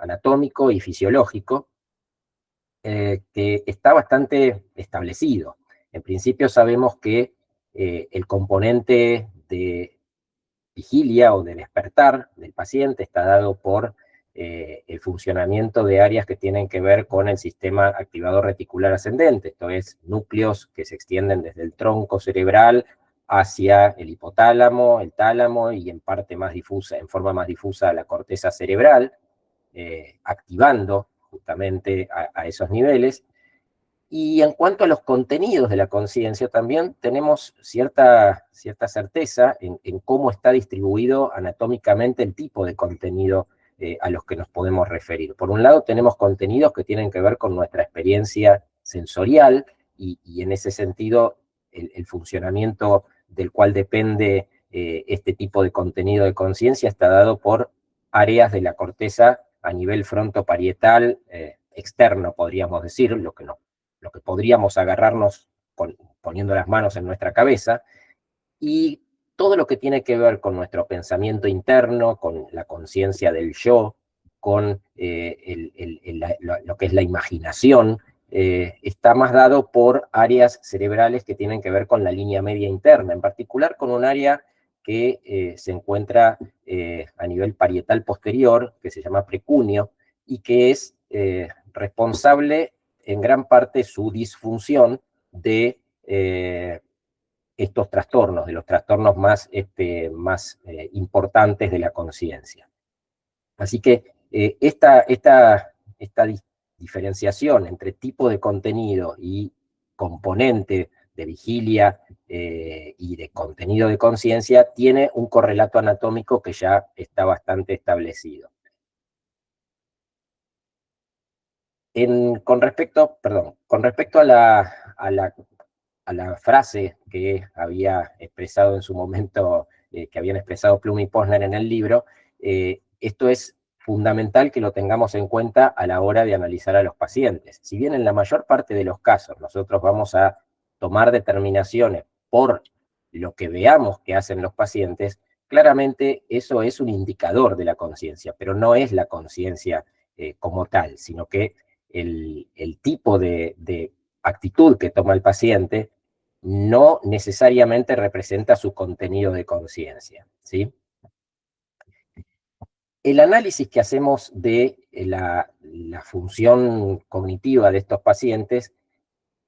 anatómico y fisiológico, que está bastante establecido. En principio sabemos que el componente de vigilia o de despertar del paciente está dado por el funcionamiento de áreas que tienen que ver con el sistema activador reticular ascendente, esto es, núcleos que se extienden desde el tronco cerebral hacia el hipotálamo, el tálamo y en parte más difusa, en forma más difusa, la corteza cerebral, activando justamente a esos niveles. Y en cuanto a los contenidos de la conciencia, también tenemos cierta certeza en cómo está distribuido anatómicamente el tipo de contenido a los que nos podemos referir. Por un lado, tenemos contenidos que tienen que ver con nuestra experiencia sensorial y en ese sentido el funcionamiento del cual depende este tipo de contenido de conciencia está dado por áreas de la corteza a nivel frontoparietal externo, podríamos decir, lo que podríamos agarrarnos poniendo las manos en nuestra cabeza, y todo lo que tiene que ver con nuestro pensamiento interno, con la conciencia del yo, con lo que es la imaginación, está más dado por áreas cerebrales que tienen que ver con la línea media interna, en particular con un área que se encuentra a nivel parietal posterior, que se llama precunio, y que es responsable en gran parte su disfunción de estos trastornos, de los trastornos más importantes de la conciencia. Así que esta diferenciación entre tipo de contenido y componente de vigilia y de contenido de conciencia tiene un correlato anatómico que ya está bastante establecido. Con respecto a la frase que había expresado en su momento, que habían expresado Plum y Posner en el libro, esto es fundamental que lo tengamos en cuenta a la hora de analizar a los pacientes. Si bien en la mayor parte de los casos nosotros vamos a tomar determinaciones por lo que veamos que hacen los pacientes, claramente eso es un indicador de la conciencia, pero no es la conciencia como tal, sino que el tipo de actitud que toma el paciente no necesariamente representa su contenido de conciencia, ¿sí? El análisis que hacemos de la función cognitiva de estos pacientes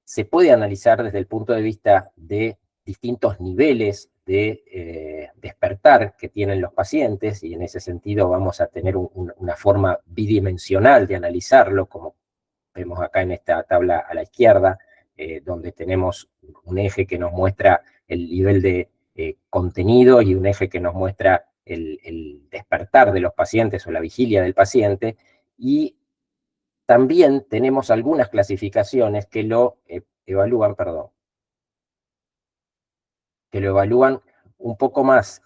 se puede analizar desde el punto de vista de distintos niveles de despertar que tienen los pacientes, y en ese sentido vamos a tener una forma bidimensional de analizarlo, como vemos acá en esta tabla a la izquierda, donde tenemos un eje que nos muestra el nivel de contenido y un eje que nos muestra el despertar de los pacientes o la vigilia del paciente, y también tenemos algunas clasificaciones que lo evalúan, un poco más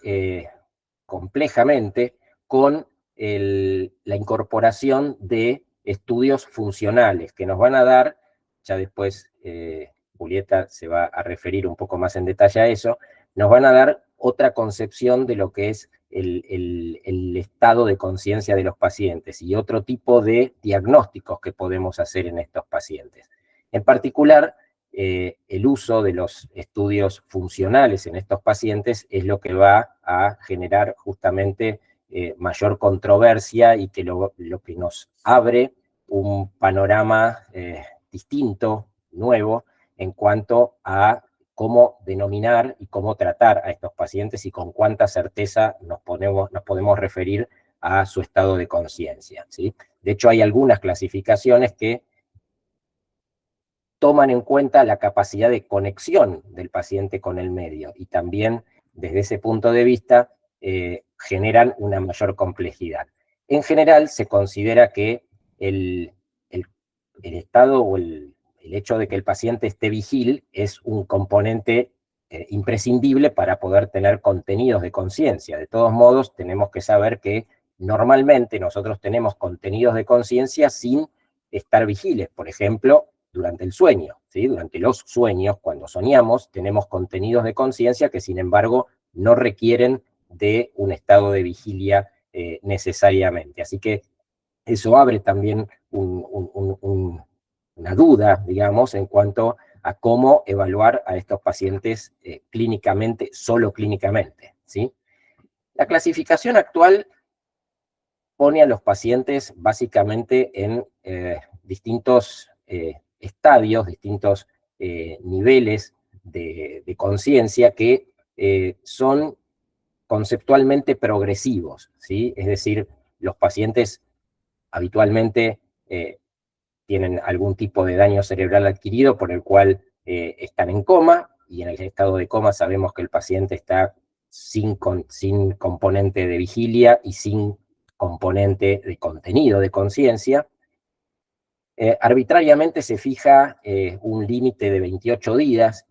complejamente con la incorporación de estudios funcionales que nos van a dar, ya después Julieta se va a referir un poco más en detalle a eso, nos van a dar otra concepción de lo que es el estado de conciencia de los pacientes y otro tipo de diagnósticos que podemos hacer en estos pacientes. En particular, el uso de los estudios funcionales en estos pacientes es lo que va a generar justamente mayor controversia y que lo que nos abre un panorama distinto, nuevo, en cuanto a cómo denominar y cómo tratar a estos pacientes y con cuánta certeza nos podemos referir a su estado de conciencia, ¿sí? De hecho, hay algunas clasificaciones que toman en cuenta la capacidad de conexión del paciente con el medio y también desde ese punto de vista generan una mayor complejidad. En general se considera que el estado o el hecho de que el paciente esté vigil es un componente imprescindible para poder tener contenidos de conciencia. De todos modos, tenemos que saber que normalmente nosotros tenemos contenidos de conciencia sin estar vigiles. Por ejemplo, durante el sueño, ¿sí? Durante los sueños, cuando soñamos, tenemos contenidos de conciencia que, sin embargo, no requieren de un estado de vigilia necesariamente. Así que Eso abre también una duda, digamos, en cuanto a cómo evaluar a estos pacientes clínicamente, solo clínicamente, ¿sí? La clasificación actual pone a los pacientes básicamente en distintos estadios, distintos niveles de conciencia que son conceptualmente progresivos, ¿sí? Es decir, los pacientes habitualmente tienen algún tipo de daño cerebral adquirido por el cual están en coma, y en el estado de coma sabemos que el paciente está sin componente de vigilia y sin componente de contenido de conciencia. Arbitrariamente se fija un límite de 28 días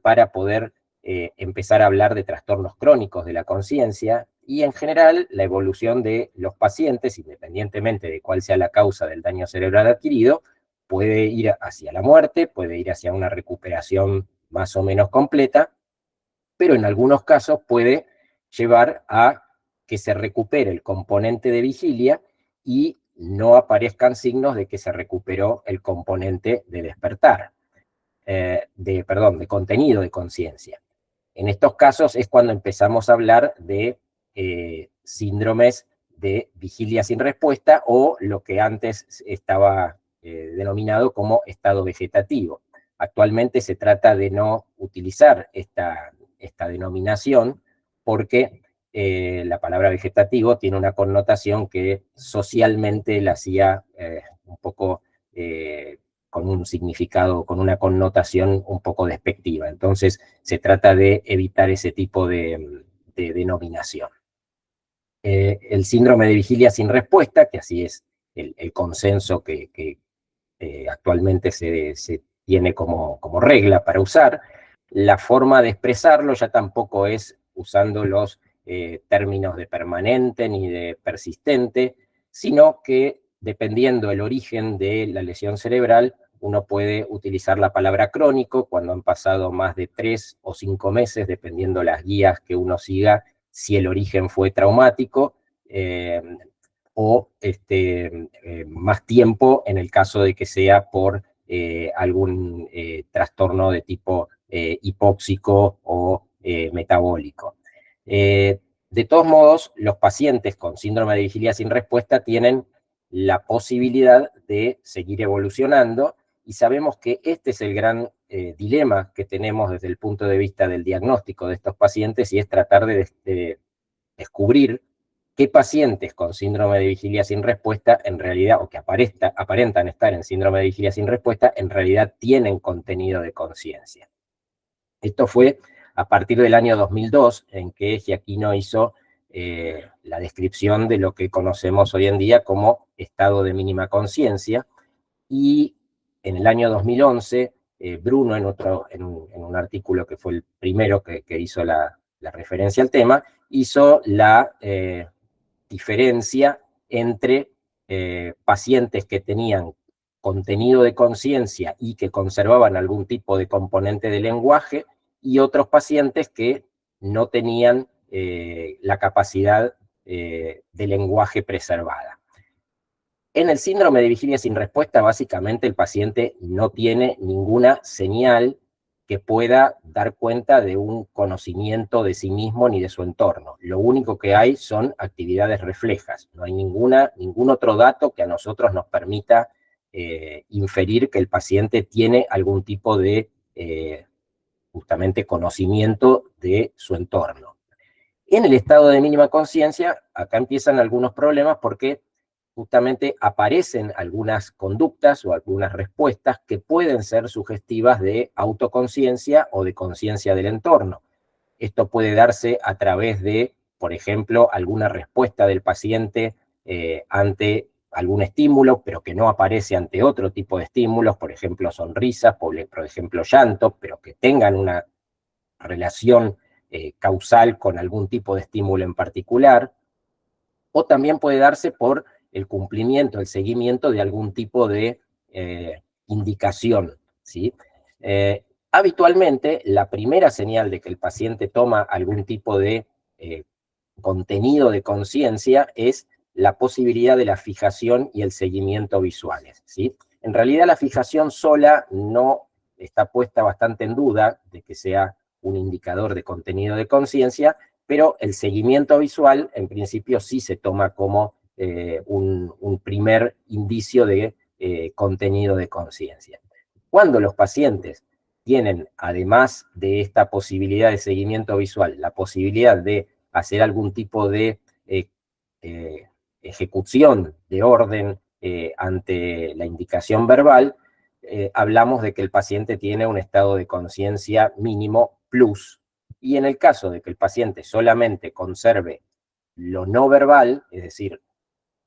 para poder empezar a hablar de trastornos crónicos de la conciencia, y en general la evolución de los pacientes, independientemente de cuál sea la causa del daño cerebral adquirido, puede ir hacia la muerte, puede ir hacia una recuperación más o menos completa, pero en algunos casos puede llevar a que se recupere el componente de vigilia y no aparezcan signos de que se recuperó el componente de despertar, de contenido de conciencia. En estos casos es cuando empezamos a hablar de síndromes de vigilia sin respuesta, o lo que antes estaba denominado como estado vegetativo. Actualmente se trata de no utilizar esta denominación porque la palabra vegetativo tiene una connotación que socialmente la hacía un poco con un significado, con una connotación un poco despectiva. Entonces se trata de evitar ese tipo de denominación. El síndrome de vigilia sin respuesta, que así es el consenso que actualmente se tiene como regla para usar. La forma de expresarlo ya tampoco es usando los términos de permanente ni de persistente, sino que dependiendo el origen de la lesión cerebral, uno puede utilizar la palabra crónico cuando han pasado más de 3 o 5 meses, dependiendo las guías que uno siga, si el origen fue traumático, o más tiempo en el caso de que sea por algún trastorno de tipo hipóxico o metabólico. De todos modos, los pacientes con síndrome de vigilia sin respuesta tienen la posibilidad de seguir evolucionando, y sabemos que este es el gran dilema que tenemos desde el punto de vista del diagnóstico de estos pacientes, y es tratar de descubrir qué pacientes con síndrome de vigilia sin respuesta, en realidad, o que aparentan estar en síndrome de vigilia sin respuesta, en realidad tienen contenido de conciencia. Esto fue a partir del año 2002, en que Giacchino hizo la descripción de lo que conocemos hoy en día como estado de mínima conciencia, y en el año 2011, Bruno, en un artículo que fue el primero que hizo la referencia al tema, hizo la diferencia entre pacientes que tenían contenido de conciencia y que conservaban algún tipo de componente de lenguaje, y otros pacientes que no tenían la capacidad de lenguaje preservada. En el síndrome de vigilia sin respuesta, básicamente el paciente no tiene ninguna señal que pueda dar cuenta de un conocimiento de sí mismo ni de su entorno. Lo único que hay son actividades reflejas. No hay ningún otro dato que a nosotros nos permita inferir que el paciente tiene algún tipo de justamente conocimiento de su entorno. En el estado de mínima conciencia, acá empiezan algunos problemas, porque justamente aparecen algunas conductas o algunas respuestas que pueden ser sugestivas de autoconciencia o de conciencia del entorno. Esto puede darse a través de, por ejemplo, alguna respuesta del paciente ante algún estímulo, pero que no aparece ante otro tipo de estímulos, por ejemplo, sonrisas, por ejemplo, llanto, pero que tengan una relación causal con algún tipo de estímulo en particular. O también puede darse por el cumplimiento, el seguimiento de algún tipo de indicación, ¿sí? Habitualmente, la primera señal de que el paciente toma algún tipo de contenido de conciencia es la posibilidad de la fijación y el seguimiento visuales, ¿sí? En realidad la fijación sola no está puesta bastante en duda de que sea un indicador de contenido de conciencia, pero el seguimiento visual en principio sí se toma como un primer indicio de contenido de conciencia. Cuando los pacientes tienen, además de esta posibilidad de seguimiento visual, la posibilidad de hacer algún tipo de ejecución de orden ante la indicación verbal, hablamos de que el paciente tiene un estado de conciencia mínimo plus. Y en el caso de que el paciente solamente conserve lo no verbal, es decir,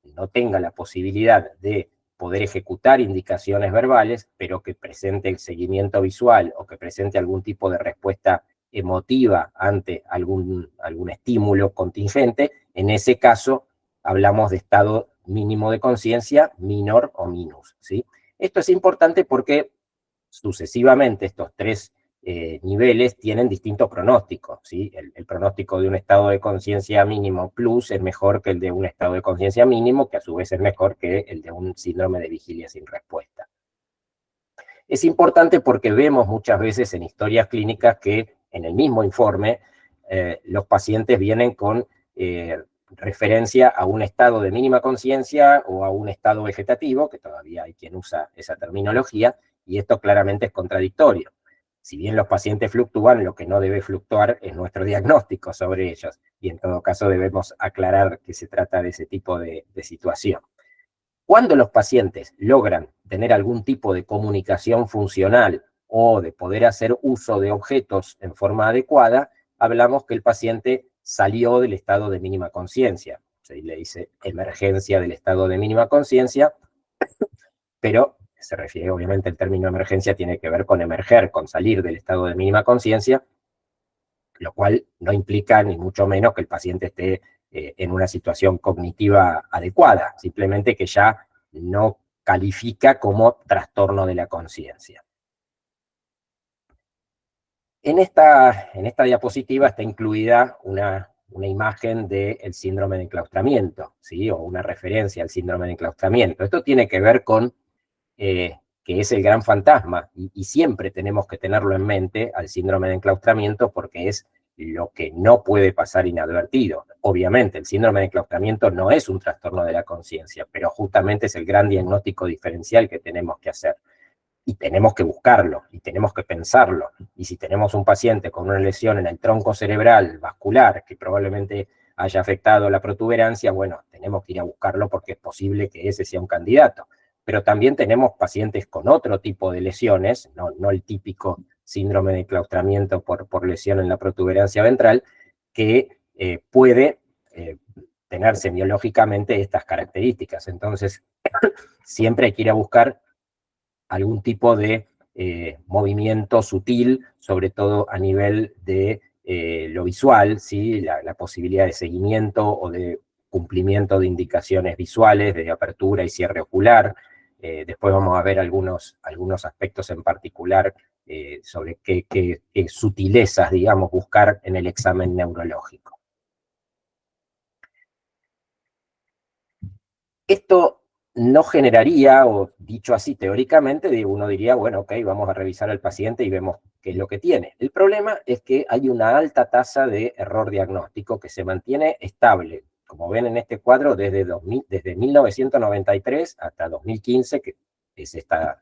no tenga la posibilidad de poder ejecutar indicaciones verbales, pero que presente el seguimiento visual o que presente algún tipo de respuesta emotiva ante algún estímulo contingente, en ese caso hablamos de estado mínimo de conciencia, minor o minus, ¿sí? Esto es importante porque sucesivamente estos tres niveles tienen distintos pronósticos, ¿sí? El pronóstico de un estado de conciencia mínimo plus es mejor que el de un estado de conciencia mínimo, que a su vez es mejor que el de un síndrome de vigilia sin respuesta. Es importante porque vemos muchas veces en historias clínicas que en el mismo informe los pacientes vienen con referencia a un estado de mínima conciencia o a un estado vegetativo, que todavía hay quien usa esa terminología, y esto claramente es contradictorio. Si bien los pacientes fluctúan, lo que no debe fluctuar es nuestro diagnóstico sobre ellos, y en todo caso debemos aclarar que se trata de ese tipo de situación. Cuando los pacientes logran tener algún tipo de comunicación funcional o de poder hacer uso de objetos en forma adecuada, hablamos que el paciente salió del estado de mínima conciencia. Se le dice emergencia del estado de mínima conciencia, pero se refiere, obviamente, el término emergencia tiene que ver con emerger, con salir del estado de mínima conciencia, lo cual no implica ni mucho menos que el paciente esté en una situación cognitiva adecuada, simplemente que ya no califica como trastorno de la conciencia. En esta diapositiva está incluida una imagen del síndrome de enclaustramiento, ¿sí? O una referencia al síndrome de enclaustramiento. Esto tiene que ver con que es el gran fantasma, y siempre tenemos que tenerlo en mente al síndrome de enclaustramiento porque es lo que no puede pasar inadvertido. Obviamente, el síndrome de enclaustramiento no es un trastorno de la conciencia, pero justamente es el gran diagnóstico diferencial que tenemos que hacer. Y tenemos que buscarlo, y tenemos que pensarlo. Y si tenemos un paciente con una lesión en el tronco cerebral vascular que probablemente haya afectado la protuberancia, bueno, tenemos que ir a buscarlo porque es posible que ese sea un candidato. Pero también tenemos pacientes con otro tipo de lesiones, no el típico síndrome de enclaustramiento por lesión en la protuberancia ventral, que puede tener semiológicamente estas características. Entonces, siempre hay que ir a buscar algún tipo de movimiento sutil, sobre todo a nivel de lo visual, ¿sí? La posibilidad de seguimiento o de cumplimiento de indicaciones visuales, de apertura y cierre ocular. Después vamos a ver algunos aspectos en particular sobre qué sutilezas, digamos, buscar en el examen neurológico. Esto no generaría, o dicho así teóricamente, uno diría, bueno, ok, vamos a revisar al paciente y vemos qué es lo que tiene. El problema es que hay una alta tasa de error diagnóstico que se mantiene estable, como ven en este cuadro, desde 1993 hasta 2015, que es esta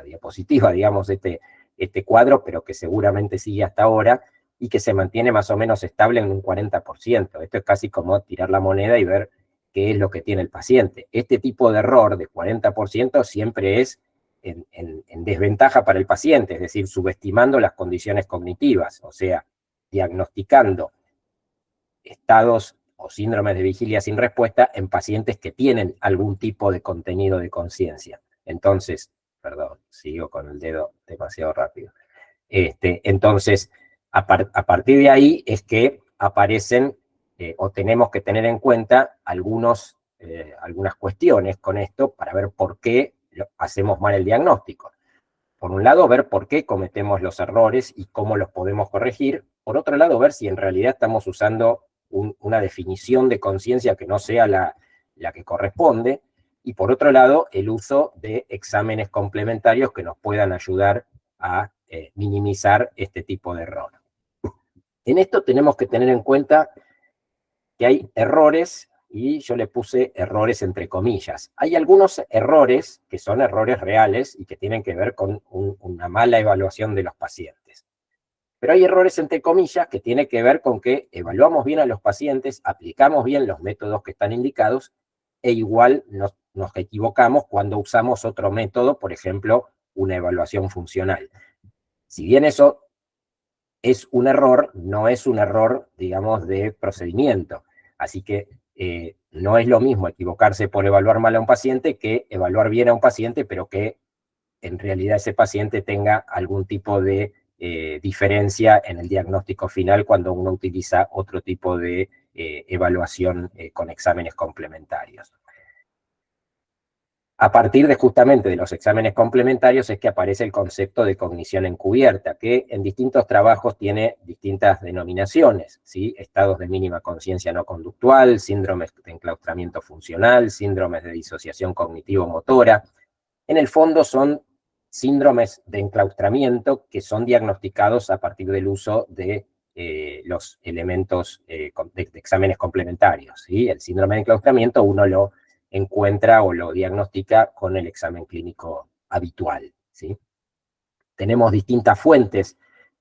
diapositiva, digamos, este cuadro, pero que seguramente sigue hasta ahora, y que se mantiene más o menos estable en un 40%. Esto es casi como tirar la moneda y ver qué es lo que tiene el paciente. Este tipo de error de 40% siempre es en desventaja para el paciente, es decir, subestimando las condiciones cognitivas, o sea, diagnosticando estados o síndromes de vigilia sin respuesta en pacientes que tienen algún tipo de contenido de conciencia. Entonces, perdón, sigo con el dedo demasiado rápido. Entonces, a partir de ahí es que aparecen o tenemos que tener en cuenta algunas cuestiones con esto para ver por qué hacemos mal el diagnóstico. Por un lado, ver por qué cometemos los errores y cómo los podemos corregir. Por otro lado, ver si en realidad estamos usando una definición de conciencia que no sea la que corresponde, y por otro lado, el uso de exámenes complementarios que nos puedan ayudar a minimizar este tipo de error. En esto tenemos que tener en cuenta que hay errores, y yo le puse errores entre comillas. Hay algunos errores que son errores reales y que tienen que ver con una mala evaluación de los pacientes. Pero hay errores entre comillas que tienen que ver con que evaluamos bien a los pacientes, aplicamos bien los métodos que están indicados, e igual nos equivocamos cuando usamos otro método, por ejemplo, una evaluación funcional. Si bien eso es un error, no es un error, digamos, de procedimiento. Así que no es lo mismo equivocarse por evaluar mal a un paciente que evaluar bien a un paciente, pero que en realidad ese paciente tenga algún tipo de diferencia en el diagnóstico final cuando uno utiliza otro tipo de evaluación con exámenes complementarios. A partir de justamente de los exámenes complementarios es que aparece el concepto de cognición encubierta, que en distintos trabajos tiene distintas denominaciones, ¿sí? Estados de mínima conciencia no conductual, síndromes de enclaustramiento funcional, síndromes de disociación cognitivo-motora. En el fondo son síndromes de enclaustramiento que son diagnosticados a partir del uso de los elementos de exámenes complementarios, ¿sí? El síndrome de enclaustramiento uno lo encuentra o lo diagnostica con el examen clínico habitual, ¿sí? Tenemos distintas fuentes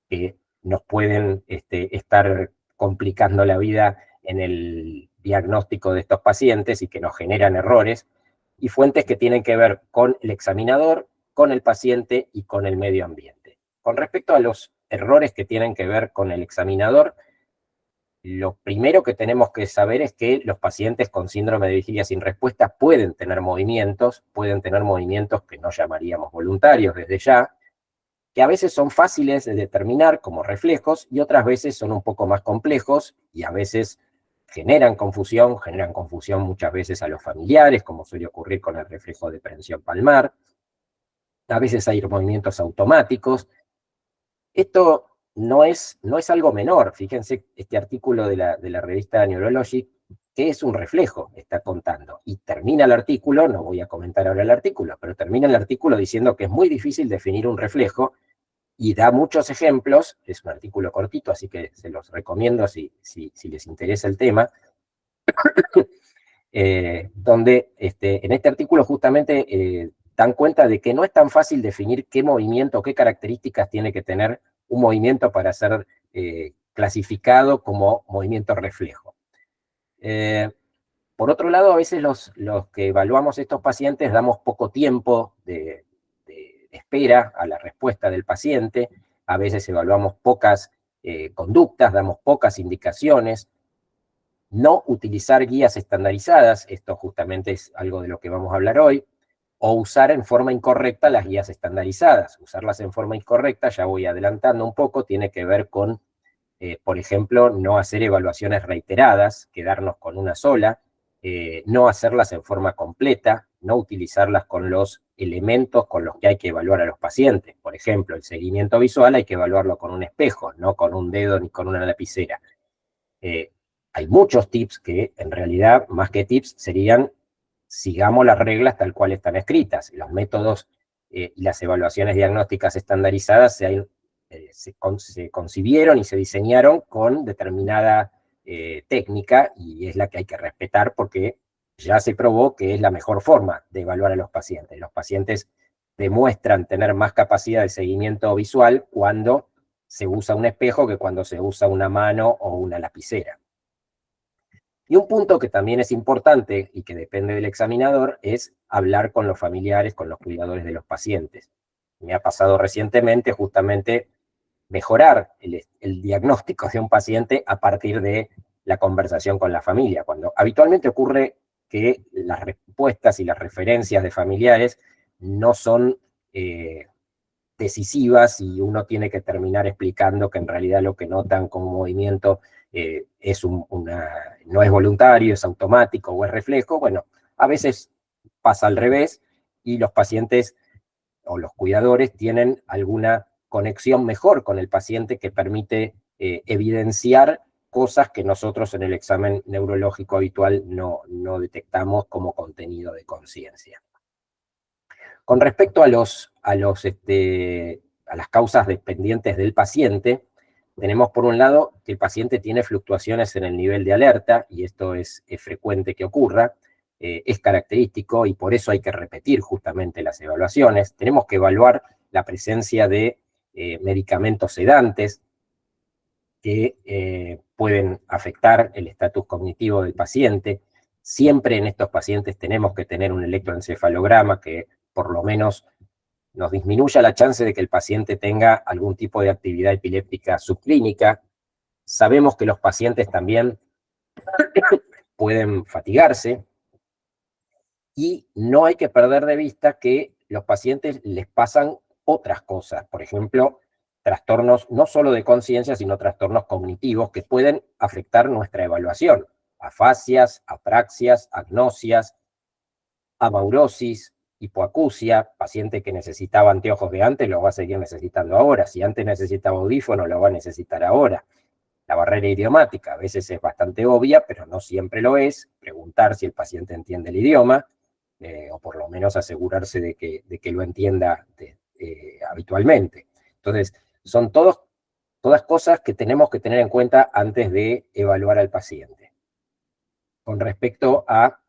que nos pueden estar complicando la vida en el diagnóstico de estos pacientes y que nos generan errores, y fuentes que tienen que ver con el examinador, con el paciente y con el medio ambiente. Con respecto a los errores que tienen que ver con el examinador, lo primero que tenemos que saber es que los pacientes con síndrome de vigilia sin respuesta pueden tener movimientos que no llamaríamos voluntarios desde ya, que a veces son fáciles de determinar como reflejos y otras veces son un poco más complejos y a veces generan confusión muchas veces a los familiares, como suele ocurrir con el reflejo de prensión palmar. A veces hay movimientos automáticos. Esto no es algo menor. Fíjense este artículo de la revista Neurology, que es un reflejo, está contando. Y termina el artículo, no voy a comentar ahora el artículo, pero termina el artículo diciendo que es muy difícil definir un reflejo y da muchos ejemplos. Es un artículo cortito, así que se los recomiendo si les interesa el tema. Donde en este artículo justamente dan cuenta de que no es tan fácil definir qué movimiento, qué características tiene que tener un movimiento para ser clasificado como movimiento reflejo. Por otro lado, a veces los que evaluamos estos pacientes damos poco tiempo de espera a la respuesta del paciente, a veces evaluamos pocas conductas, damos pocas indicaciones. No utilizar guías estandarizadas, esto justamente es algo de lo que vamos a hablar hoy, o usar en forma incorrecta las guías estandarizadas. Usarlas en forma incorrecta, ya voy adelantando un poco, tiene que ver con, por ejemplo, no hacer evaluaciones reiteradas, quedarnos con una sola, no hacerlas en forma completa, no utilizarlas con los elementos con los que hay que evaluar a los pacientes. Por ejemplo, el seguimiento visual hay que evaluarlo con un espejo, no con un dedo ni con una lapicera. Hay muchos tips que en realidad, más que tips, serían sigamos las reglas tal cual están escritas. Los métodos y las evaluaciones diagnósticas estandarizadas se concibieron y se diseñaron con determinada técnica, y es la que hay que respetar porque ya se probó que es la mejor forma de evaluar a los pacientes. Los pacientes demuestran tener más capacidad de seguimiento visual cuando se usa un espejo que cuando se usa una mano o una lapicera. Y un punto que también es importante y que depende del examinador es hablar con los familiares, con los cuidadores de los pacientes. Me ha pasado recientemente justamente mejorar el diagnóstico de un paciente a partir de la conversación con la familia, cuando habitualmente ocurre que las respuestas y las referencias de familiares no son decisivas y uno tiene que terminar explicando que en realidad lo que notan como movimiento no es voluntario, es automático o es reflejo. Bueno, a veces pasa al revés y los pacientes o los cuidadores tienen alguna conexión mejor con el paciente que permite evidenciar cosas que nosotros en el examen neurológico habitual no detectamos como contenido de conciencia. Con respecto a las causas dependientes del paciente, tenemos por un lado que el paciente tiene fluctuaciones en el nivel de alerta, y esto es frecuente que ocurra, es característico y por eso hay que repetir justamente las evaluaciones. Tenemos que evaluar la presencia de medicamentos sedantes que pueden afectar el estatus cognitivo del paciente. Siempre en estos pacientes tenemos que tener un electroencefalograma que por lo menos nos disminuya la chance de que el paciente tenga algún tipo de actividad epiléptica subclínica. Sabemos que los pacientes también pueden fatigarse y no hay que perder de vista que los pacientes les pasan otras cosas. Por ejemplo, trastornos no solo de conciencia, sino trastornos cognitivos que pueden afectar nuestra evaluación. Afasias, apraxias, agnosias, amaurosis, hipoacusia, paciente que necesitaba anteojos de antes, lo va a seguir necesitando ahora. Si antes necesitaba audífono, lo va a necesitar ahora. La barrera idiomática a veces es bastante obvia, pero no siempre lo es. Preguntar si el paciente entiende el idioma, o por lo menos asegurarse de que lo entienda habitualmente. Entonces, son todas cosas que tenemos que tener en cuenta antes de evaluar al paciente. Con respecto a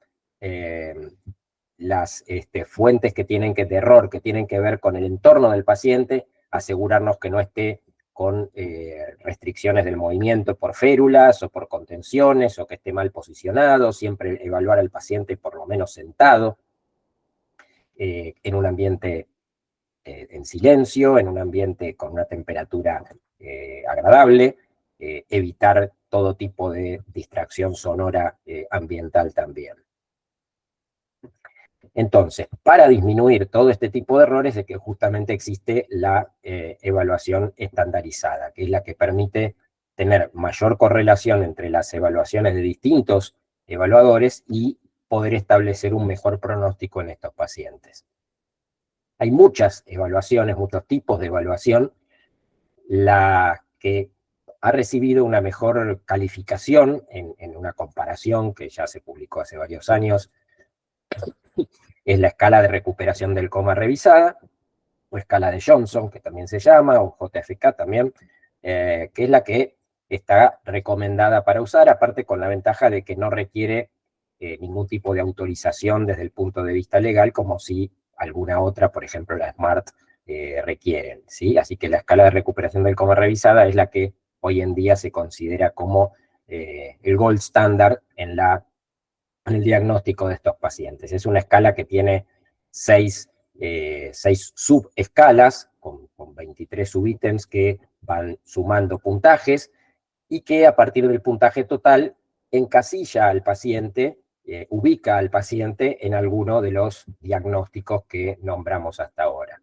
las fuentes de error que tienen que ver con el entorno del paciente, asegurarnos que no esté con restricciones del movimiento por férulas o por contenciones, o que esté mal posicionado, siempre evaluar al paciente por lo menos sentado, en un ambiente en silencio, en un ambiente con una temperatura agradable, evitar todo tipo de distracción sonora ambiental también. Entonces, para disminuir todo este tipo de errores es que justamente existe la evaluación estandarizada, que es la que permite tener mayor correlación entre las evaluaciones de distintos evaluadores y poder establecer un mejor pronóstico en estos pacientes. Hay muchas evaluaciones, muchos tipos de evaluación. La que ha recibido una mejor calificación en una comparación que ya se publicó hace varios años es la escala de recuperación del coma revisada, o escala de Johnson, que también se llama, o JFK también, que es la que está recomendada para usar, aparte con la ventaja de que no requiere ningún tipo de autorización desde el punto de vista legal, como si alguna otra, por ejemplo la SMART, requieren, ¿sí? Así que la escala de recuperación del coma revisada es la que hoy en día se considera como el gold standard en el diagnóstico de estos pacientes. Es una escala que tiene 6 subescalas con 23 subítems que van sumando puntajes y que a partir del puntaje total encasilla al paciente, ubica al paciente en alguno de los diagnósticos que nombramos hasta ahora.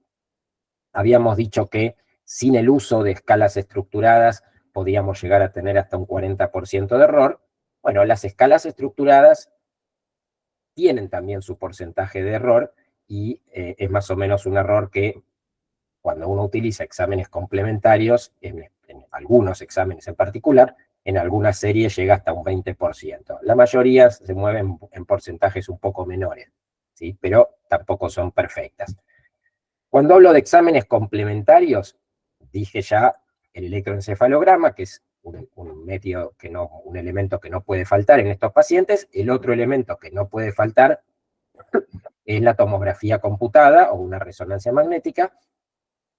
Habíamos dicho que sin el uso de escalas estructuradas podíamos llegar a tener hasta un 40% de error. Bueno, las escalas estructuradas tienen también su porcentaje de error y es más o menos un error que cuando uno utiliza exámenes complementarios, en algunos exámenes en particular, en algunas series llega hasta un 20%. La mayoría se mueven en porcentajes un poco menores, ¿sí? Pero tampoco son perfectas. Cuando hablo de exámenes complementarios, dije ya el electroencefalograma, que es un elemento que no puede faltar en estos pacientes. El otro elemento que no puede faltar es la tomografía computada o una resonancia magnética,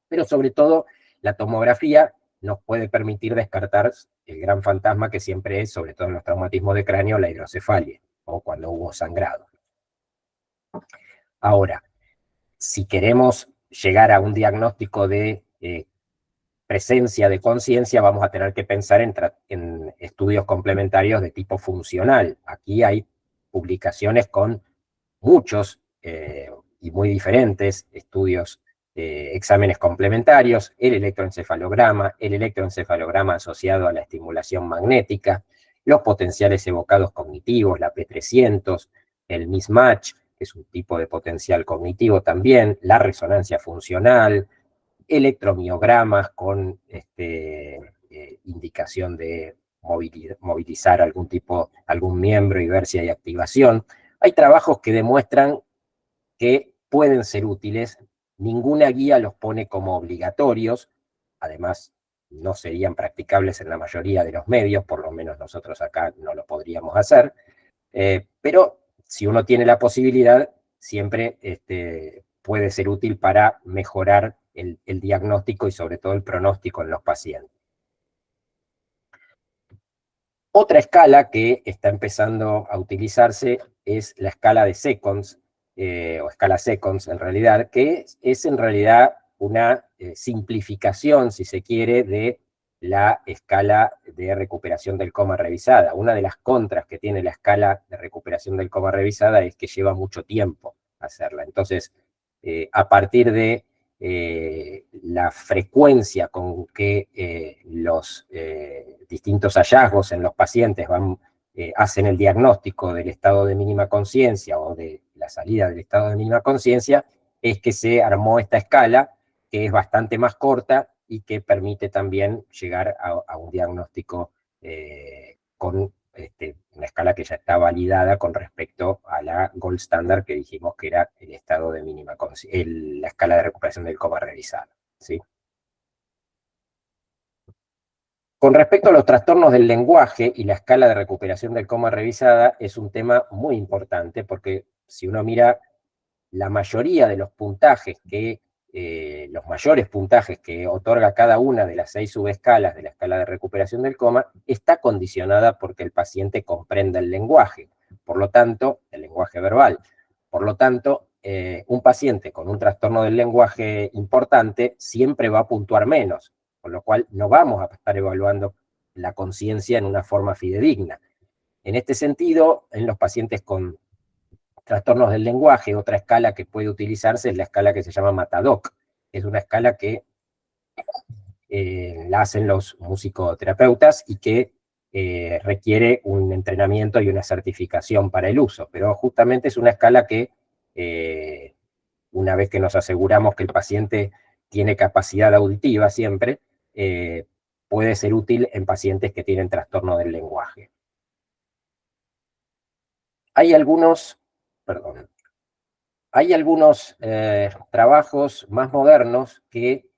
pero sobre todo la tomografía nos puede permitir descartar el gran fantasma que siempre es, sobre todo en los traumatismos de cráneo, la hidrocefalia, o cuando hubo sangrado. Ahora, si queremos llegar a un diagnóstico de presencia de conciencia, vamos a tener que pensar en estudios complementarios de tipo funcional. Aquí hay publicaciones con muchos y muy diferentes estudios, exámenes complementarios, el electroencefalograma asociado a la estimulación magnética, los potenciales evocados cognitivos, la P300, el mismatch, que es un tipo de potencial cognitivo también, la resonancia funcional, electromiogramas con indicación de movilizar algún miembro y ver si hay activación. Hay trabajos que demuestran que pueden ser útiles, ninguna guía los pone como obligatorios, además no serían practicables en la mayoría de los medios, por lo menos nosotros acá no lo podríamos hacer, pero si uno tiene la posibilidad, siempre puede ser útil para mejorar el diagnóstico y sobre todo el pronóstico en los pacientes. Otra escala que está empezando a utilizarse es la escala de Seconds, o escala Seconds en realidad, que es en realidad una simplificación, si se quiere, de la escala de recuperación del coma revisada. Una de las contras que tiene la escala de recuperación del coma revisada es que lleva mucho tiempo hacerla. Entonces, a partir de la frecuencia con que los distintos hallazgos en los pacientes hacen el diagnóstico del estado de mínima conciencia o de la salida del estado de mínima conciencia, es que se armó esta escala que es bastante más corta y que permite también llegar a un diagnóstico con una escala que ya está validada con respecto a la gold standard que dijimos que era el estado de mínima conciencia, la escala de recuperación del coma revisada, ¿sí? Con respecto a los trastornos del lenguaje y la escala de recuperación del coma revisada, es un tema muy importante porque si uno mira la mayoría de los puntajes los mayores puntajes que otorga cada una de las 6 subescalas de la escala de recuperación del coma, está condicionada porque el paciente comprenda el lenguaje, por lo tanto, el lenguaje verbal. Por lo tanto, un paciente con un trastorno del lenguaje importante siempre va a puntuar menos, con lo cual no vamos a estar evaluando la conciencia en una forma fidedigna. En este sentido, en los pacientes con trastornos del lenguaje, otra escala que puede utilizarse es la escala que se llama Matadoc. Es una escala que la hacen los musicoterapeutas y que requiere un entrenamiento y una certificación para el uso, pero justamente es una escala que una vez que nos aseguramos que el paciente tiene capacidad auditiva siempre, puede ser útil en pacientes que tienen trastorno del lenguaje. Hay algunos trabajos más modernos que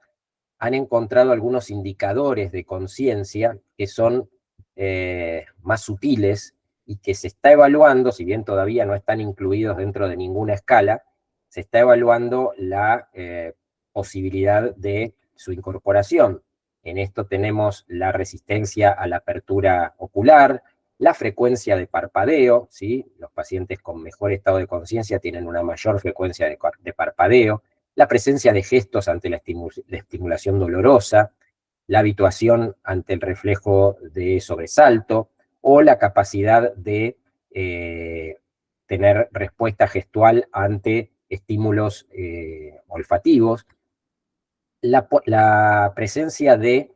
han encontrado algunos indicadores de conciencia que son más sutiles y que se está evaluando, si bien todavía no están incluidos dentro de ninguna escala, se está evaluando la posibilidad de su incorporación. En esto tenemos la resistencia a la apertura ocular, la frecuencia de parpadeo, ¿sí? Los pacientes con mejor estado de conciencia tienen una mayor frecuencia de parpadeo, la presencia de gestos ante la estimulación dolorosa, la habituación ante el reflejo de sobresalto, o la capacidad de tener respuesta gestual ante estímulos olfativos, la presencia de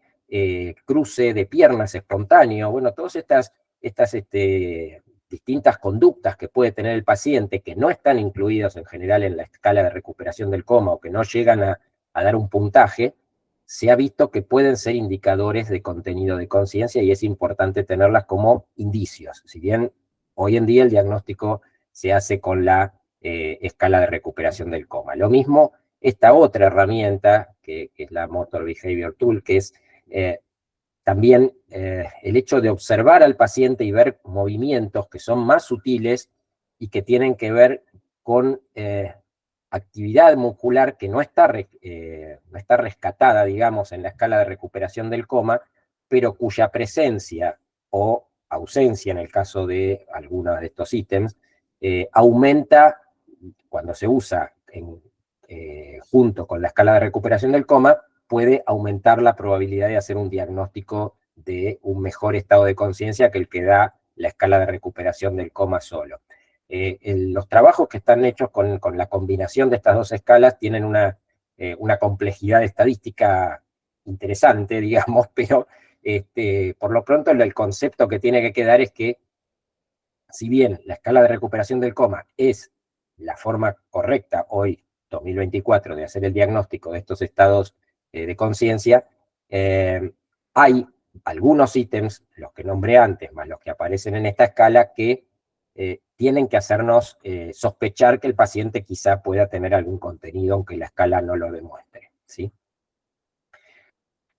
cruce de piernas espontáneo, bueno, todas estas distintas conductas que puede tener el paciente que no están incluidas en general en la escala de recuperación del coma o que no llegan a dar un puntaje, se ha visto que pueden ser indicadores de contenido de conciencia y es importante tenerlas como indicios. Si bien hoy en día el diagnóstico se hace con la escala de recuperación del coma. Lo mismo esta otra herramienta, que es la Motor Behavior Tool, que es también el hecho de observar al paciente y ver movimientos que son más sutiles y que tienen que ver con actividad muscular que no está rescatada, digamos, en la escala de recuperación del coma, pero cuya presencia o ausencia, en el caso de algunos de estos ítems, aumenta cuando se usa junto con la escala de recuperación del coma, puede aumentar la probabilidad de hacer un diagnóstico de un mejor estado de conciencia que el que da la escala de recuperación del coma solo. Los trabajos que están hechos con la combinación de estas dos escalas tienen una complejidad estadística interesante, digamos, pero por lo pronto el concepto que tiene que quedar es que si bien la escala de recuperación del coma es la forma correcta hoy, 2024, de hacer el diagnóstico de estos estados de conciencia, hay algunos ítems, los que nombré antes, más los que aparecen en esta escala, que tienen que hacernos sospechar que el paciente quizá pueda tener algún contenido, aunque la escala no lo demuestre, ¿sí?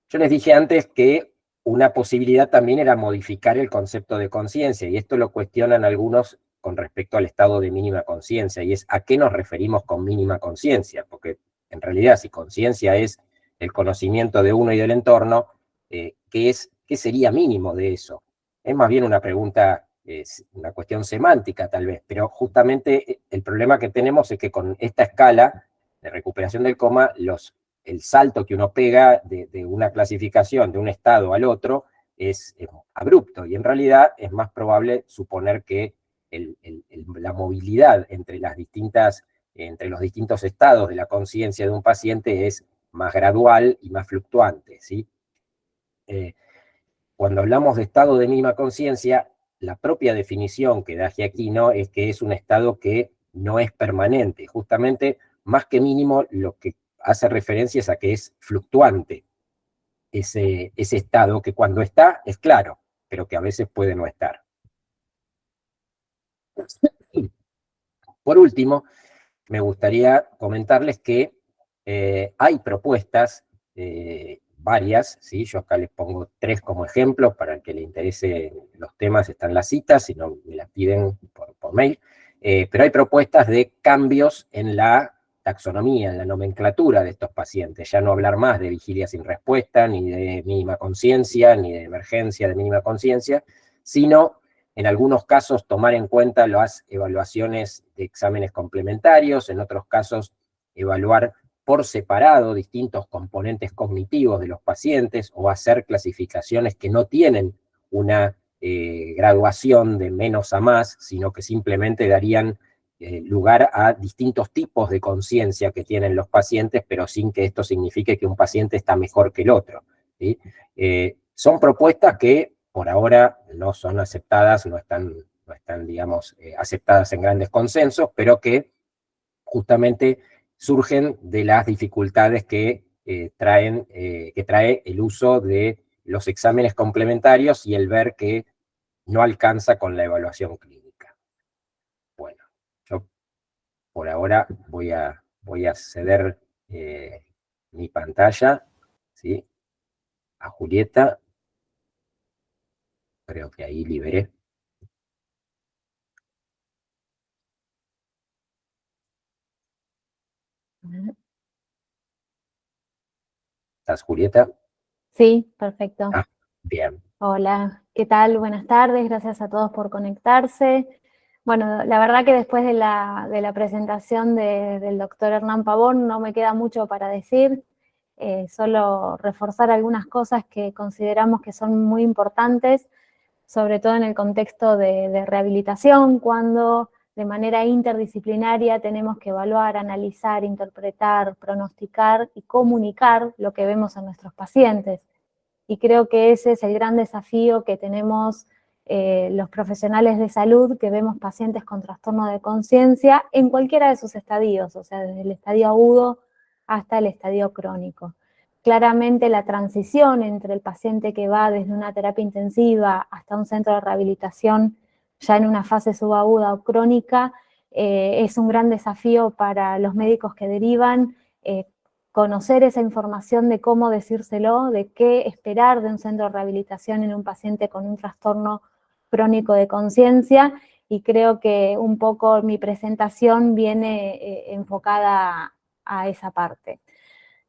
Yo les dije antes que una posibilidad también era modificar el concepto de conciencia, y esto lo cuestionan algunos con respecto al estado de mínima conciencia, y es ¿a qué nos referimos con mínima conciencia? Porque en realidad si conciencia es el conocimiento de uno y del entorno, ¿qué sería mínimo de eso? Es más bien una pregunta, una cuestión semántica tal vez, pero justamente el problema que tenemos es que con esta escala de recuperación del coma, el salto que uno pega de una clasificación, de un estado al otro, es abrupto, y en realidad es más probable suponer que la movilidad entre los distintos estados de la conciencia de un paciente es más gradual y más fluctuante, ¿sí? Cuando hablamos de estado de mínima conciencia, la propia definición que da Giacchino es que es un estado que no es permanente. Justamente, más que mínimo, lo que hace referencia es a que es fluctuante ese estado, que cuando está es claro, pero que a veces puede no estar. Por último, me gustaría comentarles que hay propuestas, varias, ¿sí? Yo acá les pongo 3 como ejemplos, para el que le interese los temas están las citas, si no me las piden por mail, pero hay propuestas de cambios en la taxonomía, en la nomenclatura de estos pacientes, ya no hablar más de vigilia sin respuesta, ni de mínima conciencia, ni de emergencia de mínima conciencia, sino en algunos casos tomar en cuenta las evaluaciones de exámenes complementarios, en otros casos evaluar por separado distintos componentes cognitivos de los pacientes o hacer clasificaciones que no tienen una graduación de menos a más, sino que simplemente darían lugar a distintos tipos de conciencia que tienen los pacientes, pero sin que esto signifique que un paciente está mejor que el otro, ¿sí? Son propuestas que por ahora no son aceptadas, no están digamos, aceptadas en grandes consensos, pero que justamente surgen de las dificultades que trae el uso de los exámenes complementarios y el ver que no alcanza con la evaluación clínica. Bueno, yo por ahora voy a ceder mi pantalla, ¿sí? A Julieta. Creo que ahí liberé. ¿Estás, Julieta? Sí, perfecto. Ah, bien. Hola, ¿qué tal? Buenas tardes, gracias a todos por conectarse. Bueno, la verdad que después de la presentación del doctor Hernán Pavón no me queda mucho para decir, solo reforzar algunas cosas que consideramos que son muy importantes, sobre todo en el contexto de rehabilitación, cuando de manera interdisciplinaria tenemos que evaluar, analizar, interpretar, pronosticar y comunicar lo que vemos en nuestros pacientes. Y creo que ese es el gran desafío que tenemos los profesionales de salud, que vemos pacientes con trastorno de conciencia en cualquiera de sus estadios, o sea, desde el estadio agudo hasta el estadio crónico. Claramente la transición entre el paciente que va desde una terapia intensiva hasta un centro de rehabilitación ya en una fase subaguda o crónica es un gran desafío para los médicos que derivan, conocer esa información de cómo decírselo, de qué esperar de un centro de rehabilitación en un paciente con un trastorno crónico de conciencia, y creo que un poco mi presentación viene enfocada a esa parte.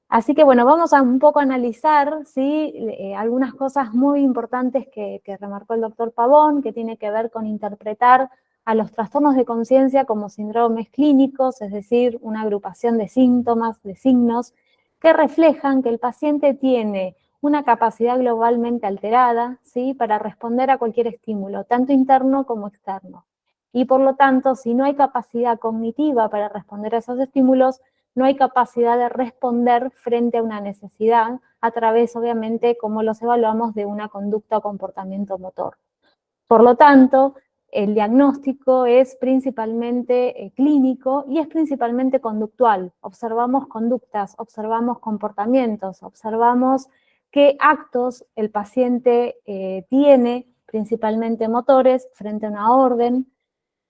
Así que bueno, vamos a un poco analizar, ¿sí? Algunas cosas muy importantes que remarcó el doctor Pavón, que tiene que ver con interpretar a los trastornos de conciencia como síndromes clínicos, es decir, una agrupación de síntomas, de signos, que reflejan que el paciente tiene una capacidad globalmente alterada, ¿sí? Para responder a cualquier estímulo, tanto interno como externo. Y por lo tanto, si no hay capacidad cognitiva para responder a esos estímulos, no hay capacidad de responder frente a una necesidad a través, obviamente, como los evaluamos, de una conducta o comportamiento motor. Por lo tanto, el diagnóstico es principalmente clínico y es principalmente conductual. Observamos conductas, observamos comportamientos, observamos qué actos el paciente tiene, principalmente motores, frente a una orden,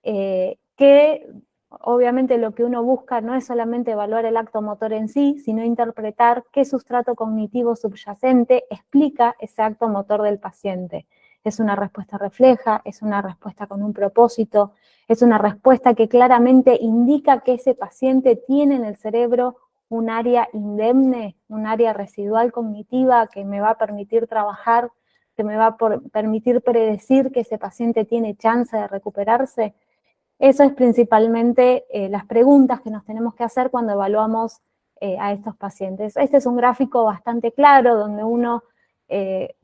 que obviamente lo que uno busca no es solamente evaluar el acto motor en sí, sino interpretar qué sustrato cognitivo subyacente explica ese acto motor del paciente. Es una respuesta refleja, es una respuesta con un propósito, es una respuesta que claramente indica que ese paciente tiene en el cerebro un área indemne, un área residual cognitiva que me va a permitir trabajar, que me va a permitir predecir que ese paciente tiene chance de recuperarse. Eso es principalmente las preguntas que nos tenemos que hacer cuando evaluamos a estos pacientes. Este es un gráfico bastante claro donde uno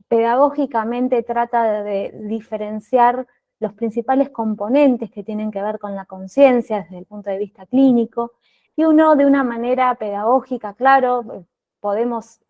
pedagógicamente trata de diferenciar los principales componentes que tienen que ver con la conciencia desde el punto de vista clínico, y uno de una manera pedagógica, claro, podemos,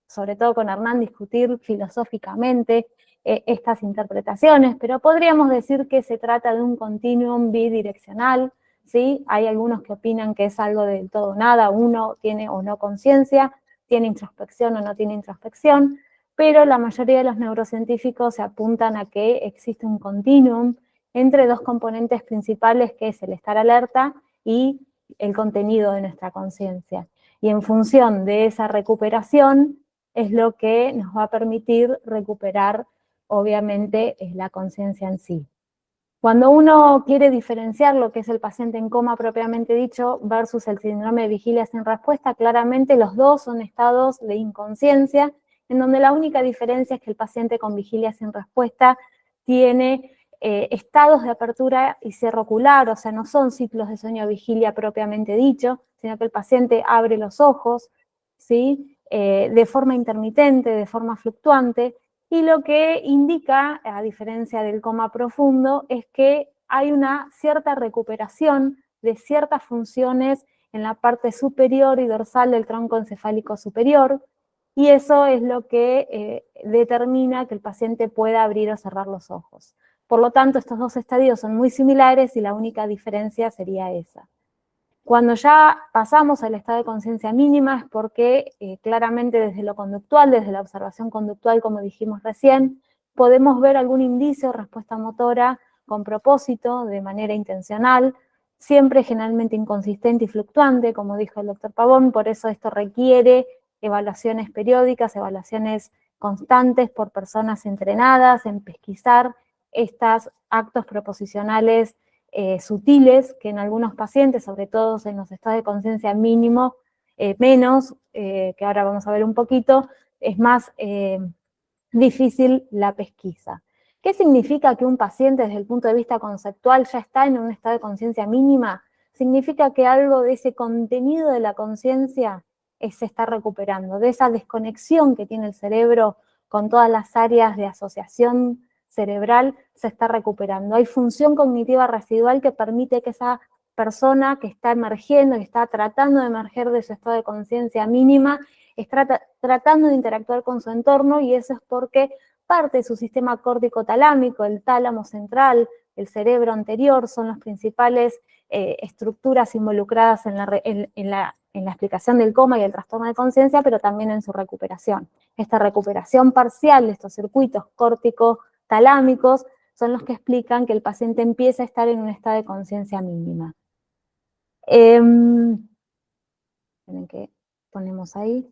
sobre todo con Hernán, discutir filosóficamente estas interpretaciones, pero podríamos decir que se trata de un continuum bidireccional, ¿sí? Hay algunos que opinan que es algo del todo o nada, uno tiene o no conciencia, tiene introspección o no tiene introspección, pero la mayoría de los neurocientíficos se apuntan a que existe un continuum entre dos componentes principales, que es el estar alerta y el contenido de nuestra conciencia. Y en función de esa recuperación es lo que nos va a permitir recuperar, obviamente, es la conciencia en sí. Cuando uno quiere diferenciar lo que es el paciente en coma propiamente dicho versus el síndrome de vigilia sin respuesta, claramente los dos son estados de inconsciencia, en donde la única diferencia es que el paciente con vigilia sin respuesta tiene estados de apertura y cierre ocular, o sea, no son ciclos de sueño-vigilia propiamente dicho, sino que el paciente abre los ojos, ¿sí? De forma intermitente, de forma fluctuante, y lo que indica, a diferencia del coma profundo, es que hay una cierta recuperación de ciertas funciones en la parte superior y dorsal del tronco encefálico superior, y eso es lo que determina que el paciente pueda abrir o cerrar los ojos. Por lo tanto, estos dos estadios son muy similares y la única diferencia sería esa. Cuando ya pasamos al estado de conciencia mínima es porque claramente desde lo conductual, desde la observación conductual, como dijimos recién, podemos ver algún indicio de respuesta motora con propósito, de manera intencional, siempre generalmente inconsistente y fluctuante, como dijo el doctor Pavón, por eso esto requiere evaluaciones periódicas, evaluaciones constantes por personas entrenadas en pesquisar estos actos proposicionales sutiles que en algunos pacientes, sobre todo en los estados de conciencia mínimo, menos, que ahora vamos a ver un poquito, es más difícil la pesquisa. ¿Qué significa que un paciente desde el punto de vista conceptual ya está en un estado de conciencia mínima? Significa que algo de ese contenido de la conciencia se está recuperando, de esa desconexión que tiene el cerebro con todas las áreas de asociación cerebral se está recuperando. Hay función cognitiva residual que permite que esa persona que está emergiendo, que está tratando de emerger de su estado de conciencia mínima, está tratando de interactuar con su entorno, y eso es porque parte de su sistema córtico-talámico, el tálamo central, el cerebro anterior, son las principales estructuras involucradas en la explicación del coma y el trastorno de conciencia, pero también en su recuperación. Esta recuperación parcial de estos circuitos córtico-talámicos son los que explican que el paciente empieza a estar en un estado de conciencia mínima. Tienen que ponemos ahí.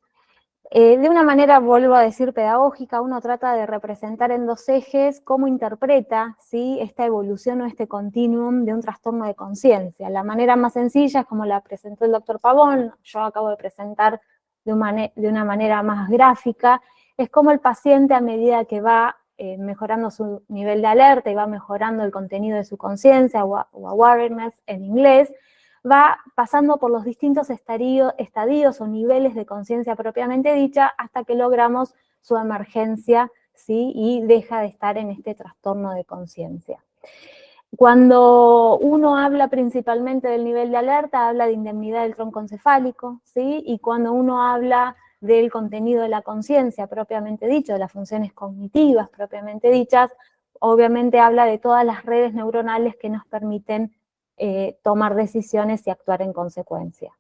De una manera, vuelvo a decir, pedagógica, uno trata de representar en dos ejes cómo interpreta, ¿sí?, esta evolución o este continuum de un trastorno de conciencia. La manera más sencilla es como la presentó el doctor Pavón, yo acabo de presentar de una manera más gráfica, es como el paciente, a medida que va mejorando su nivel de alerta y va mejorando el contenido de su conciencia, o awareness en inglés, va pasando por los distintos estadios o niveles de conciencia propiamente dicha hasta que logramos su emergencia, ¿sí?, y deja de estar en este trastorno de conciencia. Cuando uno habla principalmente del nivel de alerta, habla de indemnidad del tronco encefálico, ¿sí?, y cuando uno habla del contenido de la conciencia propiamente dicho, de las funciones cognitivas propiamente dichas, obviamente habla de todas las redes neuronales que nos permiten tomar decisiones y actuar en consecuencia.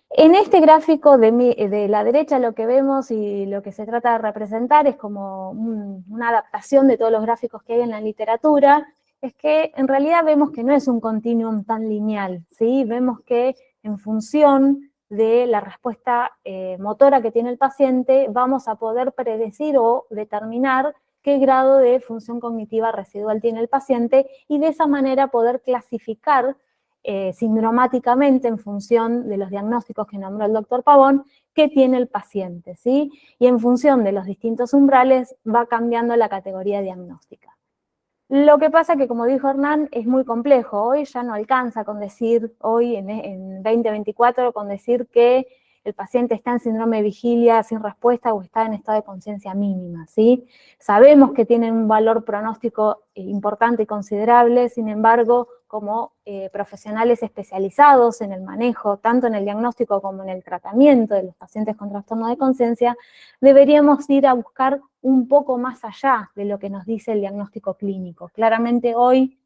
En este gráfico de la derecha lo que vemos y lo que se trata de representar es como una adaptación de todos los gráficos que hay en la literatura, es que en realidad vemos que no es un continuum tan lineal, ¿sí? Vemos que en función de la respuesta motora que tiene el paciente, vamos a poder predecir o determinar qué grado de función cognitiva residual tiene el paciente y de esa manera poder clasificar sindromáticamente en función de los diagnósticos que nombró el doctor Pavón, qué tiene el paciente, ¿sí? Y en función de los distintos umbrales va cambiando la categoría diagnóstica. Lo que pasa que, como dijo Hernán, es muy complejo. Hoy ya no alcanza con decir, hoy en 2024, con decir que el paciente está en síndrome de vigilia sin respuesta o está en estado de conciencia mínima, ¿sí? Sabemos que tienen un valor pronóstico importante y considerable, sin embargo, como profesionales especializados en el manejo, tanto en el diagnóstico como en el tratamiento de los pacientes con trastorno de conciencia, deberíamos ir a buscar un poco más allá de lo que nos dice el diagnóstico clínico. Claramente hoy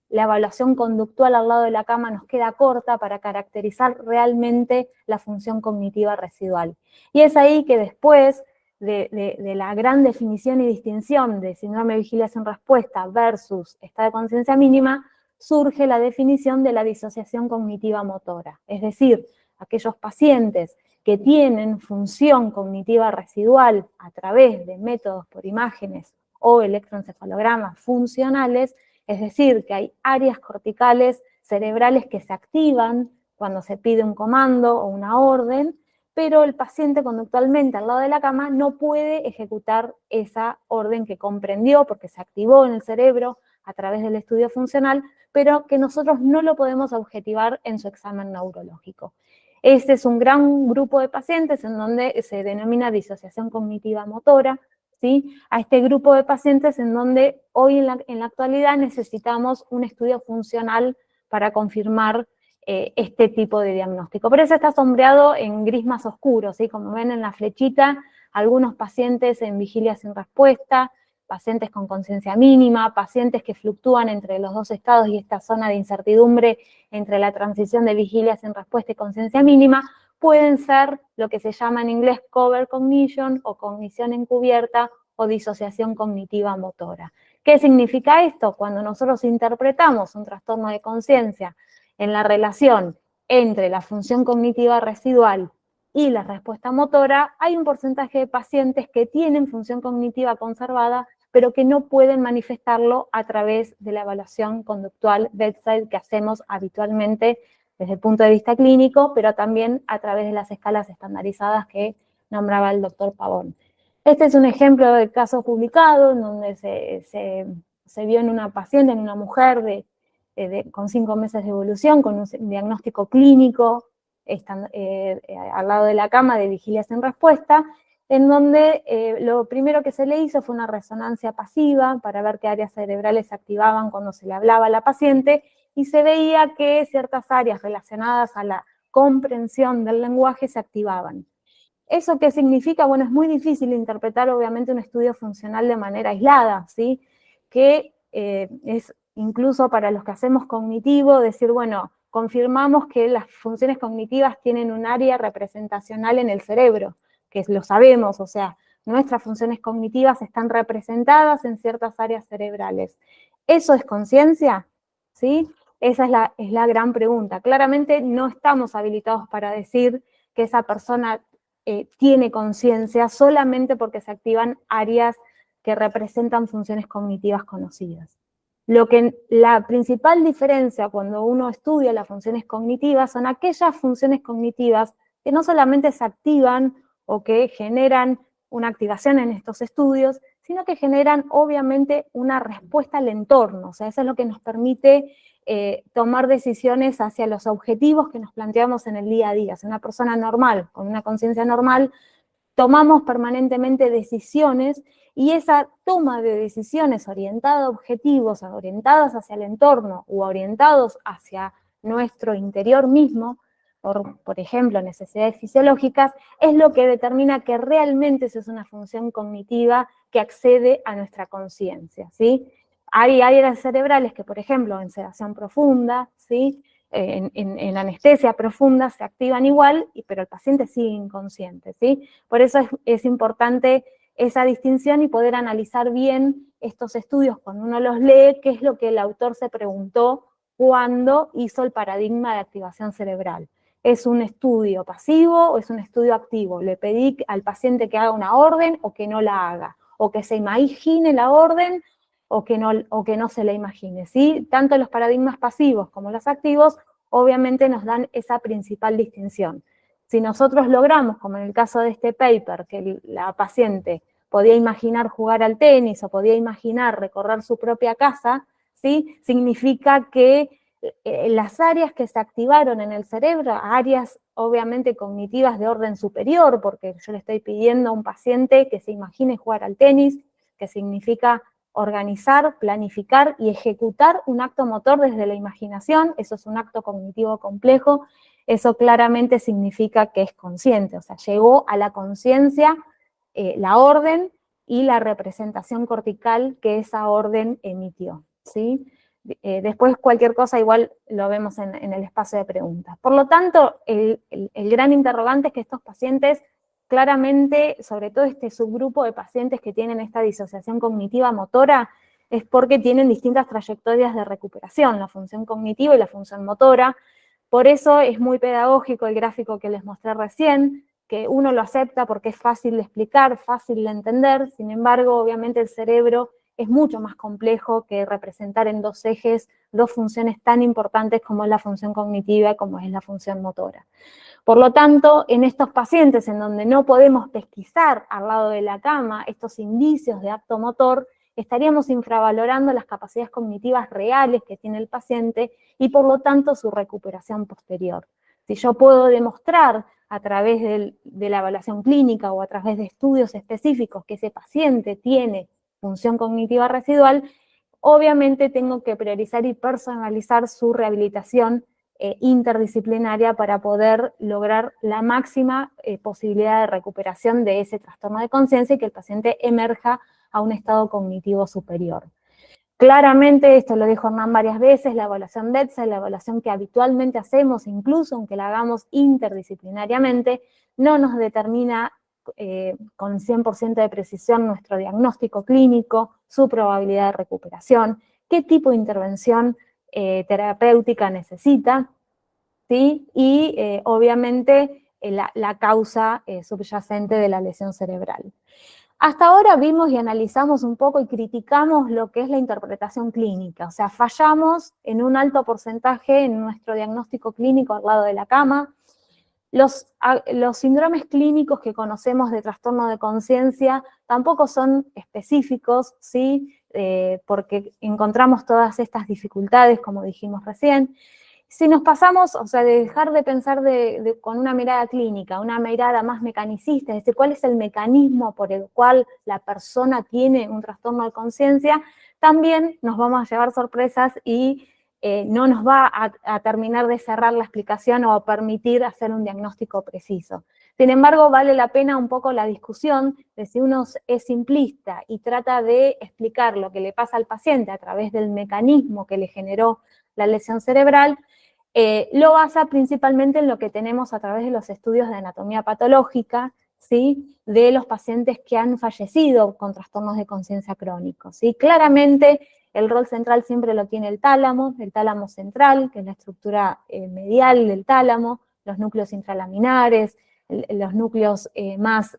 la evaluación conductual al lado de la cama nos queda corta para caracterizar realmente la función cognitiva residual. Y es ahí que después de la gran definición y distinción de síndrome de vigilia sin respuesta versus estado de conciencia mínima, surge la definición de la disociación cognitiva motora. Es decir, aquellos pacientes que tienen función cognitiva residual a través de métodos por imágenes o electroencefalogramas funcionales, es decir, que hay áreas corticales cerebrales que se activan cuando se pide un comando o una orden, pero el paciente conductualmente al lado de la cama no puede ejecutar esa orden que comprendió porque se activó en el cerebro a través del estudio funcional, pero que nosotros no lo podemos objetivar en su examen neurológico. Este es un gran grupo de pacientes en donde se denomina disociación cognitiva motora, ¿sí? A este grupo de pacientes en donde hoy en la actualidad necesitamos un estudio funcional para confirmar este tipo de diagnóstico. Por eso está sombreado en gris más oscuro, ¿sí? Como ven en la flechita, algunos pacientes en vigilia sin respuesta, pacientes con conciencia mínima, pacientes que fluctúan entre los dos estados y esta zona de incertidumbre entre la transición de vigilia sin respuesta y conciencia mínima, pueden ser lo que se llama en inglés cover cognition o cognición encubierta o disociación cognitiva motora. ¿Qué significa esto? Cuando nosotros interpretamos un trastorno de conciencia en la relación entre la función cognitiva residual y la respuesta motora, hay un porcentaje de pacientes que tienen función cognitiva conservada pero que no pueden manifestarlo a través de la evaluación conductual bedside que hacemos habitualmente desde el punto de vista clínico, pero también a través de las escalas estandarizadas que nombraba el doctor Pavón. Este es un ejemplo de caso publicado en donde se vio en una paciente, en una mujer con 5 meses de evolución, con un diagnóstico clínico al lado de la cama de vigilia sin respuesta, en donde lo primero que se le hizo fue una resonancia pasiva para ver qué áreas cerebrales se activaban cuando se le hablaba a la paciente, y se veía que ciertas áreas relacionadas a la comprensión del lenguaje se activaban. ¿Eso qué significa? Bueno, es muy difícil interpretar obviamente un estudio funcional de manera aislada, ¿sí? Que es incluso para los que hacemos cognitivo decir, bueno, confirmamos que las funciones cognitivas tienen un área representacional en el cerebro, que lo sabemos, o sea, nuestras funciones cognitivas están representadas en ciertas áreas cerebrales. ¿Eso es conciencia? ¿Sí? Esa es la gran pregunta. Claramente no estamos habilitados para decir que esa persona tiene conciencia solamente porque se activan áreas que representan funciones cognitivas conocidas. La principal diferencia cuando uno estudia las funciones cognitivas son aquellas funciones cognitivas que no solamente se activan o que generan una activación en estos estudios, sino que generan obviamente una respuesta al entorno. O sea, eso es lo que nos permite tomar decisiones hacia los objetivos que nos planteamos en el día a día. Si una persona normal, con una conciencia normal, tomamos permanentemente decisiones y esa toma de decisiones orientada a objetivos, orientadas hacia el entorno u orientados hacia nuestro interior mismo, por ejemplo, necesidades fisiológicas, es lo que determina que realmente eso es una función cognitiva que accede a nuestra conciencia, ¿sí? Hay áreas cerebrales que, por ejemplo, en sedación profunda, ¿sí? en anestesia profunda se activan igual, pero el paciente sigue inconsciente, ¿sí? Por eso es importante esa distinción y poder analizar bien estos estudios cuando uno los lee, qué es lo que el autor se preguntó cuando hizo el paradigma de activación cerebral. ¿Es un estudio pasivo o es un estudio activo? Le pedí al paciente que haga una orden o que no la haga, o que se imagine la orden o que no se la imagine, ¿sí? Tanto los paradigmas pasivos como los activos obviamente nos dan esa principal distinción. Si nosotros logramos, como en el caso de este paper, que la paciente podía imaginar jugar al tenis o podía imaginar recorrer su propia casa, ¿sí? Significa que las áreas que se activaron en el cerebro, áreas obviamente cognitivas de orden superior, porque yo le estoy pidiendo a un paciente que se imagine jugar al tenis, que significa organizar, planificar y ejecutar un acto motor desde la imaginación, eso es un acto cognitivo complejo, eso claramente significa que es consciente, o sea, llegó a la conciencia la orden y la representación cortical que esa orden emitió, ¿sí? Después cualquier cosa igual lo vemos en el espacio de preguntas. Por lo tanto, el gran interrogante es que estos pacientes claramente, sobre todo este subgrupo de pacientes que tienen esta disociación cognitiva motora, es porque tienen distintas trayectorias de recuperación, la función cognitiva y la función motora. Por eso es muy pedagógico el gráfico que les mostré recién, que uno lo acepta porque es fácil de explicar, fácil de entender, sin embargo, obviamente el cerebro es mucho más complejo que representar en dos ejes dos funciones tan importantes como es la función cognitiva y como es la función motora. Por lo tanto, en estos pacientes en donde no podemos pesquisar al lado de la cama estos indicios de acto motor, estaríamos infravalorando las capacidades cognitivas reales que tiene el paciente y por lo tanto su recuperación posterior. Si yo puedo demostrar a través de la evaluación clínica o a través de estudios específicos que ese paciente tiene función cognitiva residual, obviamente tengo que priorizar y personalizar su rehabilitación interdisciplinaria para poder lograr la máxima posibilidad de recuperación de ese trastorno de conciencia y que el paciente emerja a un estado cognitivo superior. Claramente, esto lo dijo Hernán varias veces, la evaluación DETSA, la evaluación que habitualmente hacemos, incluso aunque la hagamos interdisciplinariamente, no nos determina con 100% de precisión nuestro diagnóstico clínico, su probabilidad de recuperación, qué tipo de intervención terapéutica necesita, ¿sí? Y obviamente la causa subyacente de la lesión cerebral. Hasta ahora vimos y analizamos un poco y criticamos lo que es la interpretación clínica, o sea, fallamos en un alto porcentaje en nuestro diagnóstico clínico al lado de la cama. Los síndromes clínicos que conocemos de trastorno de conciencia tampoco son específicos, ¿sí? Porque encontramos todas estas dificultades, como dijimos recién. Si nos pasamos, o sea, de dejar de pensar con una mirada clínica, una mirada más mecanicista, es decir, cuál es el mecanismo por el cual la persona tiene un trastorno de conciencia, también nos vamos a llevar sorpresas y no nos va a terminar de cerrar la explicación o a permitir hacer un diagnóstico preciso. Sin embargo, vale la pena un poco la discusión de si uno es simplista y trata de explicar lo que le pasa al paciente a través del mecanismo que le generó la lesión cerebral, lo basa principalmente en lo que tenemos a través de los estudios de anatomía patológica, ¿sí? De los pacientes que han fallecido con trastornos de conciencia crónicos, ¿sí? Claramente el rol central siempre lo tiene el tálamo central, que es la estructura medial del tálamo, los núcleos intralaminares, los núcleos más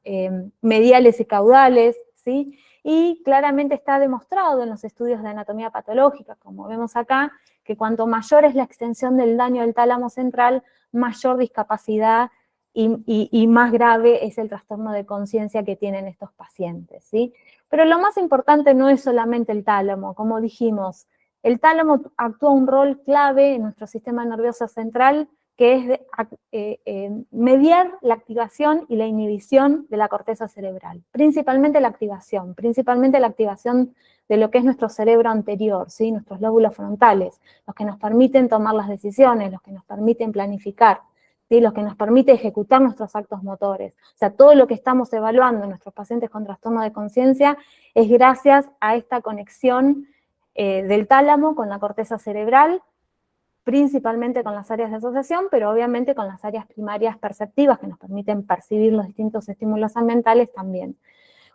mediales y caudales, ¿sí? Y claramente está demostrado en los estudios de anatomía patológica, como vemos acá, que cuanto mayor es la extensión del daño del tálamo central, mayor discapacidad y más grave es el trastorno de conciencia que tienen estos pacientes, ¿sí? Pero lo más importante no es solamente el tálamo, como dijimos, el tálamo actúa un rol clave en nuestro sistema nervioso central, que es mediar la activación y la inhibición de la corteza cerebral, principalmente la activación de lo que es nuestro cerebro anterior, ¿sí? Nuestros lóbulos frontales, los que nos permiten tomar las decisiones, los que nos permiten planificar, ¿sí? Los que nos permiten ejecutar nuestros actos motores. O sea, todo lo que estamos evaluando en nuestros pacientes con trastorno de conciencia es gracias a esta conexión del tálamo con la corteza cerebral, principalmente con las áreas de asociación, pero obviamente con las áreas primarias perceptivas que nos permiten percibir los distintos estímulos ambientales también.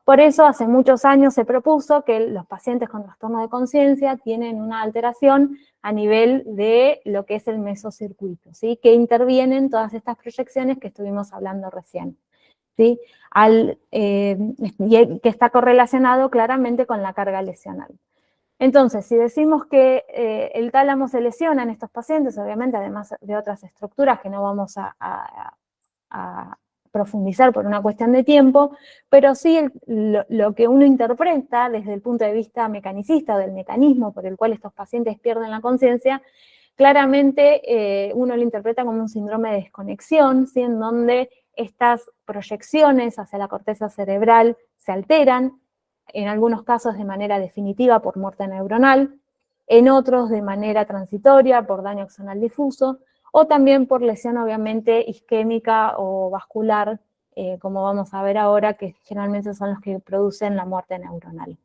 Por eso, hace muchos años se propuso que los pacientes con trastorno de conciencia tienen una alteración a nivel de lo que es el mesocircuito, ¿sí? Que intervienen todas estas proyecciones que estuvimos hablando recién, ¿sí? Y que está correlacionado claramente con la carga lesional. Entonces, si decimos que el tálamo se lesiona en estos pacientes, obviamente, además de otras estructuras que no vamos a profundizar por una cuestión de tiempo, pero sí lo que uno interpreta desde el punto de vista mecanicista, del mecanismo por el cual estos pacientes pierden la conciencia, claramente uno lo interpreta como un síndrome de desconexión, ¿sí? En donde estas proyecciones hacia la corteza cerebral se alteran, en algunos casos de manera definitiva por muerte neuronal, en otros de manera transitoria por daño axonal difuso, o también por lesión obviamente isquémica o vascular, como vamos a ver ahora, que generalmente son los que producen la muerte neuronal.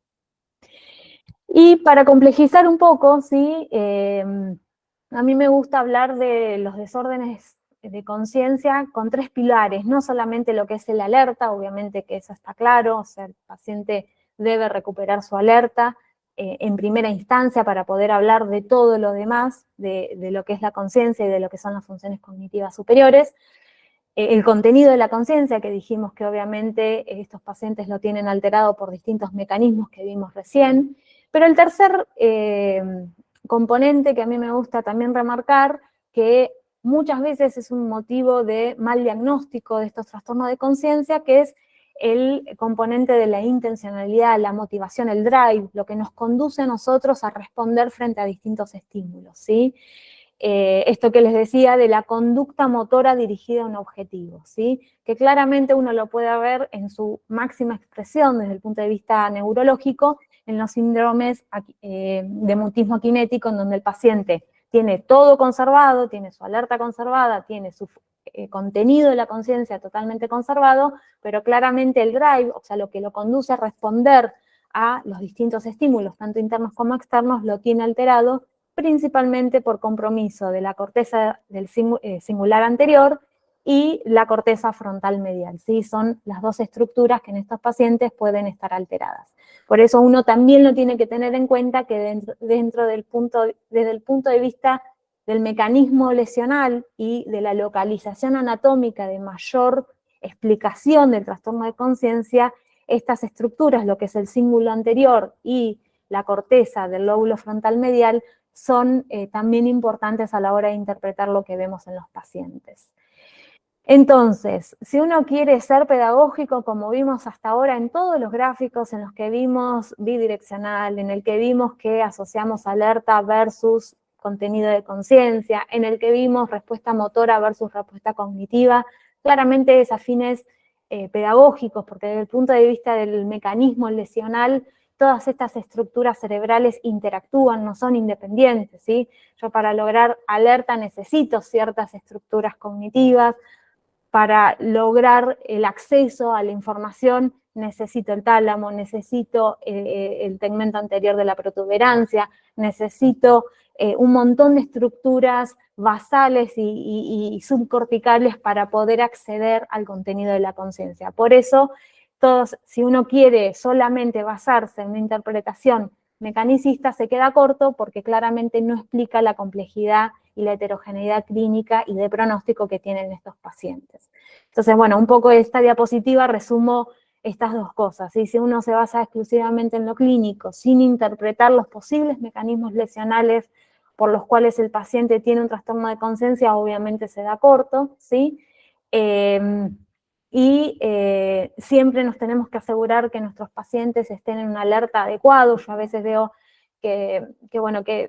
Y para complejizar un poco, ¿sí? A mí me gusta hablar de los desórdenes de conciencia con 3 pilares, no solamente lo que es el alerta, obviamente que eso está claro, o sea, el paciente debe recuperar su alerta en primera instancia para poder hablar de todo lo demás, de lo que es la conciencia y de lo que son las funciones cognitivas superiores. El contenido de la conciencia, que dijimos que obviamente estos pacientes lo tienen alterado por distintos mecanismos que vimos recién, pero el tercer componente que a mí me gusta también remarcar, que muchas veces es un motivo de mal diagnóstico de estos trastornos de conciencia, que es el componente de la intencionalidad, la motivación, el drive, lo que nos conduce a nosotros a responder frente a distintos estímulos, ¿sí? Esto que les decía de la conducta motora dirigida a un objetivo, ¿sí? Que claramente uno lo puede ver en su máxima expresión desde el punto de vista neurológico en los síndromes de mutismo kinético, en donde el paciente tiene todo conservado, tiene su alerta conservada, tiene su contenido de la conciencia totalmente conservado, pero claramente el drive, o sea, lo que lo conduce a responder a los distintos estímulos, tanto internos como externos, lo tiene alterado, principalmente por compromiso de la corteza del singular anterior y la corteza frontal medial, ¿sí? Son las dos estructuras que en estos pacientes pueden estar alteradas. Por eso uno también lo tiene que tener en cuenta que desde el punto de vista del mecanismo lesional y de la localización anatómica de mayor explicación del trastorno de conciencia, estas estructuras, lo que es el cíngulo anterior y la corteza del lóbulo frontal medial, son también importantes a la hora de interpretar lo que vemos en los pacientes. Entonces, si uno quiere ser pedagógico, como vimos hasta ahora en todos los gráficos en los que vimos bidireccional, en el que vimos que asociamos alerta versus contenido de conciencia, en el que vimos respuesta motora versus respuesta cognitiva, claramente es a fines pedagógicos, porque desde el punto de vista del mecanismo lesional, todas estas estructuras cerebrales interactúan, no son independientes, ¿sí? Yo para lograr alerta necesito ciertas estructuras cognitivas, para lograr el acceso a la información necesito el tálamo, necesito el tegmento anterior de la protuberancia, necesito un montón de estructuras basales y subcorticales para poder acceder al contenido de la conciencia. Por eso, si uno quiere solamente basarse en una interpretación mecanicista, se queda corto porque claramente no explica la complejidad y la heterogeneidad clínica y de pronóstico que tienen estos pacientes. Entonces, bueno, un poco de esta diapositiva resumo estas dos cosas, ¿sí? Si uno se basa exclusivamente en lo clínico, sin interpretar los posibles mecanismos lesionales por los cuales el paciente tiene un trastorno de conciencia, obviamente se da corto, ¿sí? Siempre nos tenemos que asegurar que nuestros pacientes estén en una alerta adecuado. Yo a veces veo que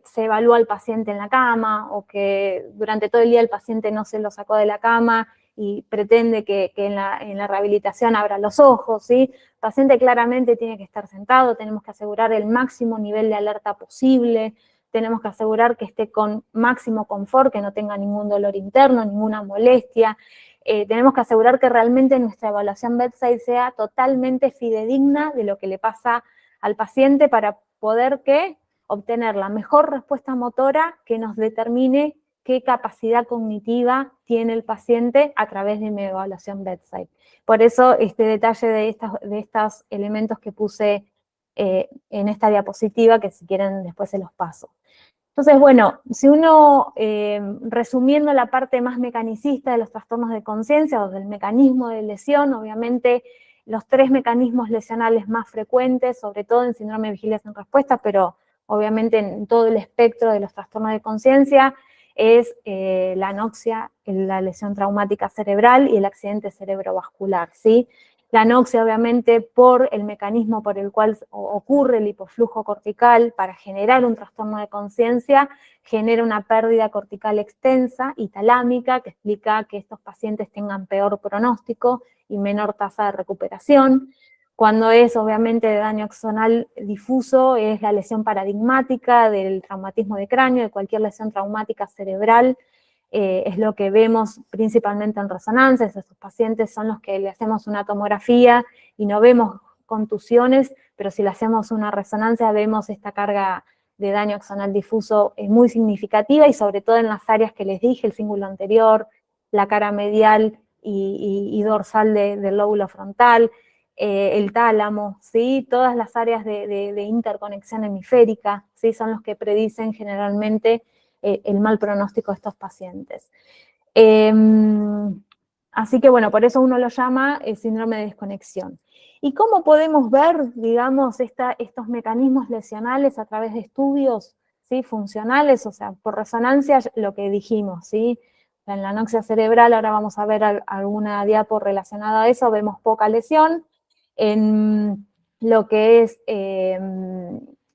se evalúa al paciente en la cama o que durante todo el día el paciente no se lo sacó de la cama y pretende que en la rehabilitación abra los ojos, ¿sí? El paciente claramente tiene que estar sentado, tenemos que asegurar el máximo nivel de alerta posible, tenemos que asegurar que esté con máximo confort, que no tenga ningún dolor interno, ninguna molestia. Tenemos que asegurar que realmente nuestra evaluación bedside sea totalmente fidedigna de lo que le pasa al paciente para poder obtener la mejor respuesta motora que nos determine qué capacidad cognitiva tiene el paciente a través de mi evaluación bedside. Por eso este detalle de estos elementos que puse en esta diapositiva, que si quieren después se los paso. Entonces, bueno, si uno, resumiendo la parte más mecanicista de los trastornos de conciencia o del mecanismo de lesión, obviamente los 3 mecanismos lesionales más frecuentes, sobre todo en síndrome de vigilia sin respuesta, pero obviamente en todo el espectro de los trastornos de conciencia, es la anoxia, la lesión traumática cerebral y el accidente cerebrovascular, ¿sí? La anoxia, obviamente, por el mecanismo por el cual ocurre el hipoflujo cortical para generar un trastorno de conciencia, genera una pérdida cortical extensa y talámica, que explica que estos pacientes tengan peor pronóstico y menor tasa de recuperación. Cuando es, obviamente, de daño axonal difuso, es la lesión paradigmática del traumatismo de cráneo, de cualquier lesión traumática cerebral, es lo que vemos principalmente en resonancias. Estos pacientes son los que le hacemos una tomografía y no vemos contusiones, pero si le hacemos una resonancia vemos esta carga de daño axonal difuso muy significativa y sobre todo en las áreas que les dije, el cíngulo anterior, la cara medial y dorsal del lóbulo frontal, el tálamo, ¿sí? Todas las áreas de interconexión hemisférica, ¿sí? Son los que predicen generalmente el mal pronóstico de estos pacientes. Así que bueno, por eso uno lo llama síndrome de desconexión. ¿Y cómo podemos ver, digamos, estos mecanismos lesionales a través de estudios, ¿sí? Funcionales? O sea, por resonancia, lo que dijimos, ¿sí? En la anoxia cerebral, ahora vamos a ver alguna diapo relacionada a eso, vemos poca lesión. En lo que es,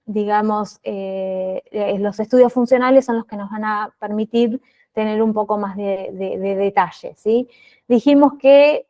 digamos, los estudios funcionales son los que nos van a permitir tener un poco más de detalle, ¿sí? Dijimos que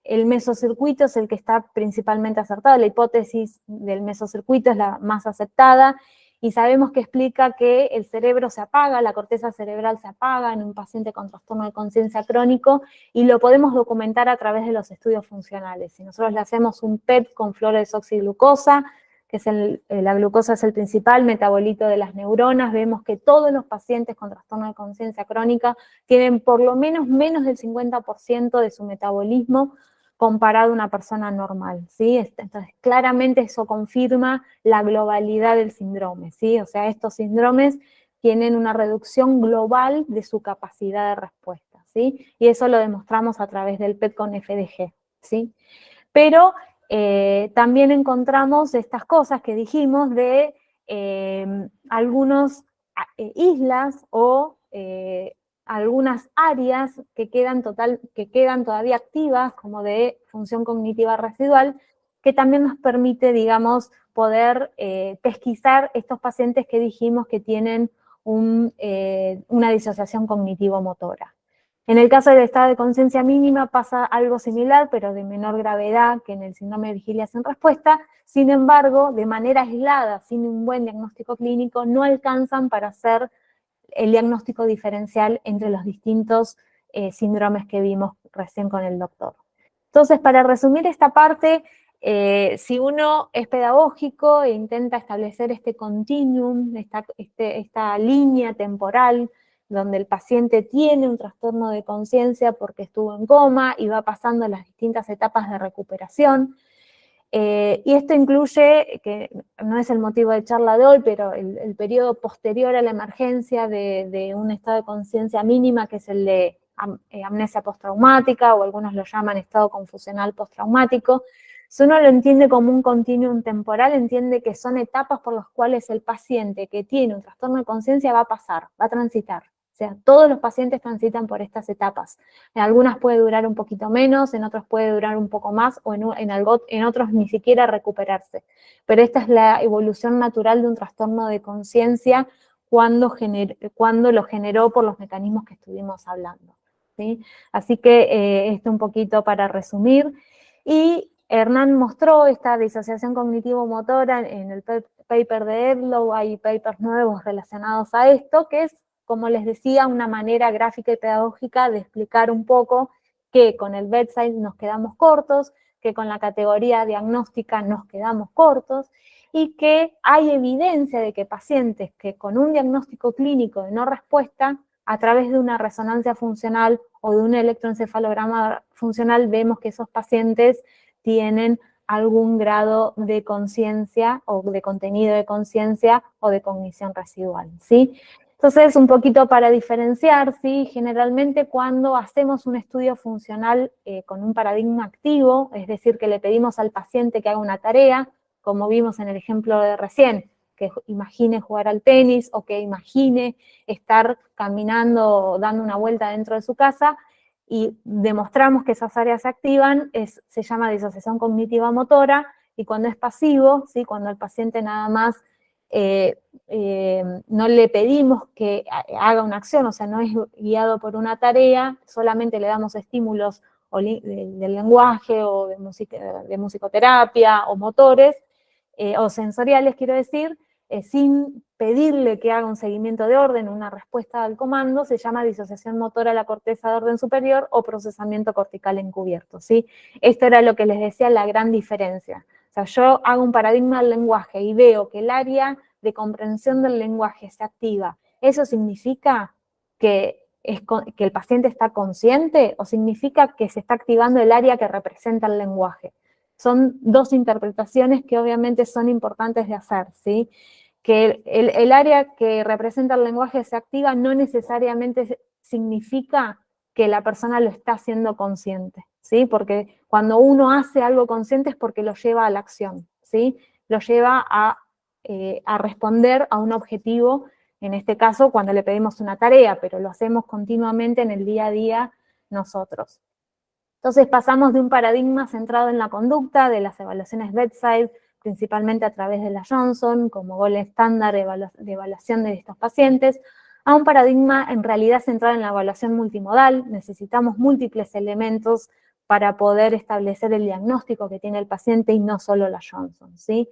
el mesocircuito es el que está principalmente acertado, la hipótesis del mesocircuito es la más aceptada, y sabemos que explica que el cerebro se apaga, la corteza cerebral se apaga en un paciente con trastorno de conciencia crónico, y lo podemos documentar a través de los estudios funcionales. Si nosotros le hacemos un PET con fluorodesoxiglucosa, que es la glucosa es el principal metabolito de las neuronas, vemos que todos los pacientes con trastorno de conciencia crónica tienen por lo menos del 50% de su metabolismo comparado a una persona normal, ¿sí? Entonces, claramente eso confirma la globalidad del síndrome, ¿sí? O sea, estos síndromes tienen una reducción global de su capacidad de respuesta, ¿sí? Y eso lo demostramos a través del PET con FDG, ¿sí? Pero también encontramos estas cosas que dijimos de algunas islas o algunas áreas que quedan todavía activas, como de función cognitiva residual, que también nos permite, digamos, poder pesquisar estos pacientes que dijimos que tienen una disociación cognitivo-motora. En el caso del estado de conciencia mínima pasa algo similar, pero de menor gravedad que en el síndrome de vigilia sin respuesta. Sin embargo, de manera aislada, sin un buen diagnóstico clínico, no alcanzan para hacer el diagnóstico diferencial entre los distintos síndromes que vimos recién con el doctor. Entonces, para resumir esta parte, si uno es pedagógico e intenta establecer este continuum, esta línea temporal, donde el paciente tiene un trastorno de conciencia porque estuvo en coma y va pasando las distintas etapas de recuperación. Y esto incluye, que no es el motivo de charla de hoy, pero el periodo posterior a la emergencia de un estado de conciencia mínima, que es el de amnesia postraumática, o algunos lo llaman estado confusional postraumático. Si uno lo entiende como un continuum temporal, entiende que son etapas por las cuales el paciente que tiene un trastorno de conciencia va a pasar, va a transitar. O sea, todos los pacientes transitan por estas etapas. En algunas puede durar un poquito menos, en otros puede durar un poco más, o en otros ni siquiera recuperarse. Pero esta es la evolución natural de un trastorno de conciencia cuando lo generó por los mecanismos que estuvimos hablando, ¿sí? Así que esto un poquito para resumir. Y Hernán mostró esta disociación cognitivo-motora en el paper de Edlow, hay papers nuevos relacionados a esto, que es, como les decía, una manera gráfica y pedagógica de explicar un poco que con el bedside nos quedamos cortos, que con la categoría diagnóstica nos quedamos cortos, y que hay evidencia de que pacientes que con un diagnóstico clínico de no respuesta a través de una resonancia funcional o de un electroencefalograma funcional vemos que esos pacientes tienen algún grado de conciencia o de contenido de conciencia o de cognición residual, ¿sí? Entonces, un poquito para diferenciar, ¿sí? Generalmente cuando hacemos un estudio funcional con un paradigma activo, es decir, que le pedimos al paciente que haga una tarea, como vimos en el ejemplo de recién, que imagine jugar al tenis o que imagine estar caminando o dando una vuelta dentro de su casa, y demostramos que esas áreas se activan, se llama disociación cognitiva motora, y cuando es pasivo, ¿sí? Cuando el paciente nada más no le pedimos que haga una acción, o sea, no es guiado por una tarea, solamente le damos estímulos del lenguaje o de musicoterapia o motores, o sensoriales, quiero decir, sin pedirle que haga un seguimiento de orden, una respuesta al comando, se llama disociación motora a la corteza de orden superior o procesamiento cortical encubierto, ¿sí? Esto era lo que les decía, la gran diferencia. O sea, yo hago un paradigma del lenguaje y veo que el área de comprensión del lenguaje se activa. ¿Eso significa que el paciente está consciente o significa que se está activando el área que representa el lenguaje? Son dos interpretaciones que obviamente son importantes de hacer, ¿sí? Que el área que representa el lenguaje se activa no necesariamente significa que la persona lo está haciendo consciente, ¿sí? Porque cuando uno hace algo consciente es porque lo lleva a la acción, ¿sí? Lo lleva a responder a un objetivo, en este caso cuando le pedimos una tarea, pero lo hacemos continuamente en el día a día nosotros. Entonces pasamos de un paradigma centrado en la conducta, de las evaluaciones bedside, principalmente a través de la Johnson, como gol estándar de evaluación de estos pacientes, a un paradigma en realidad centrado en la evaluación multimodal. Necesitamos múltiples elementos para poder establecer el diagnóstico que tiene el paciente y no solo la Johnson, ¿sí?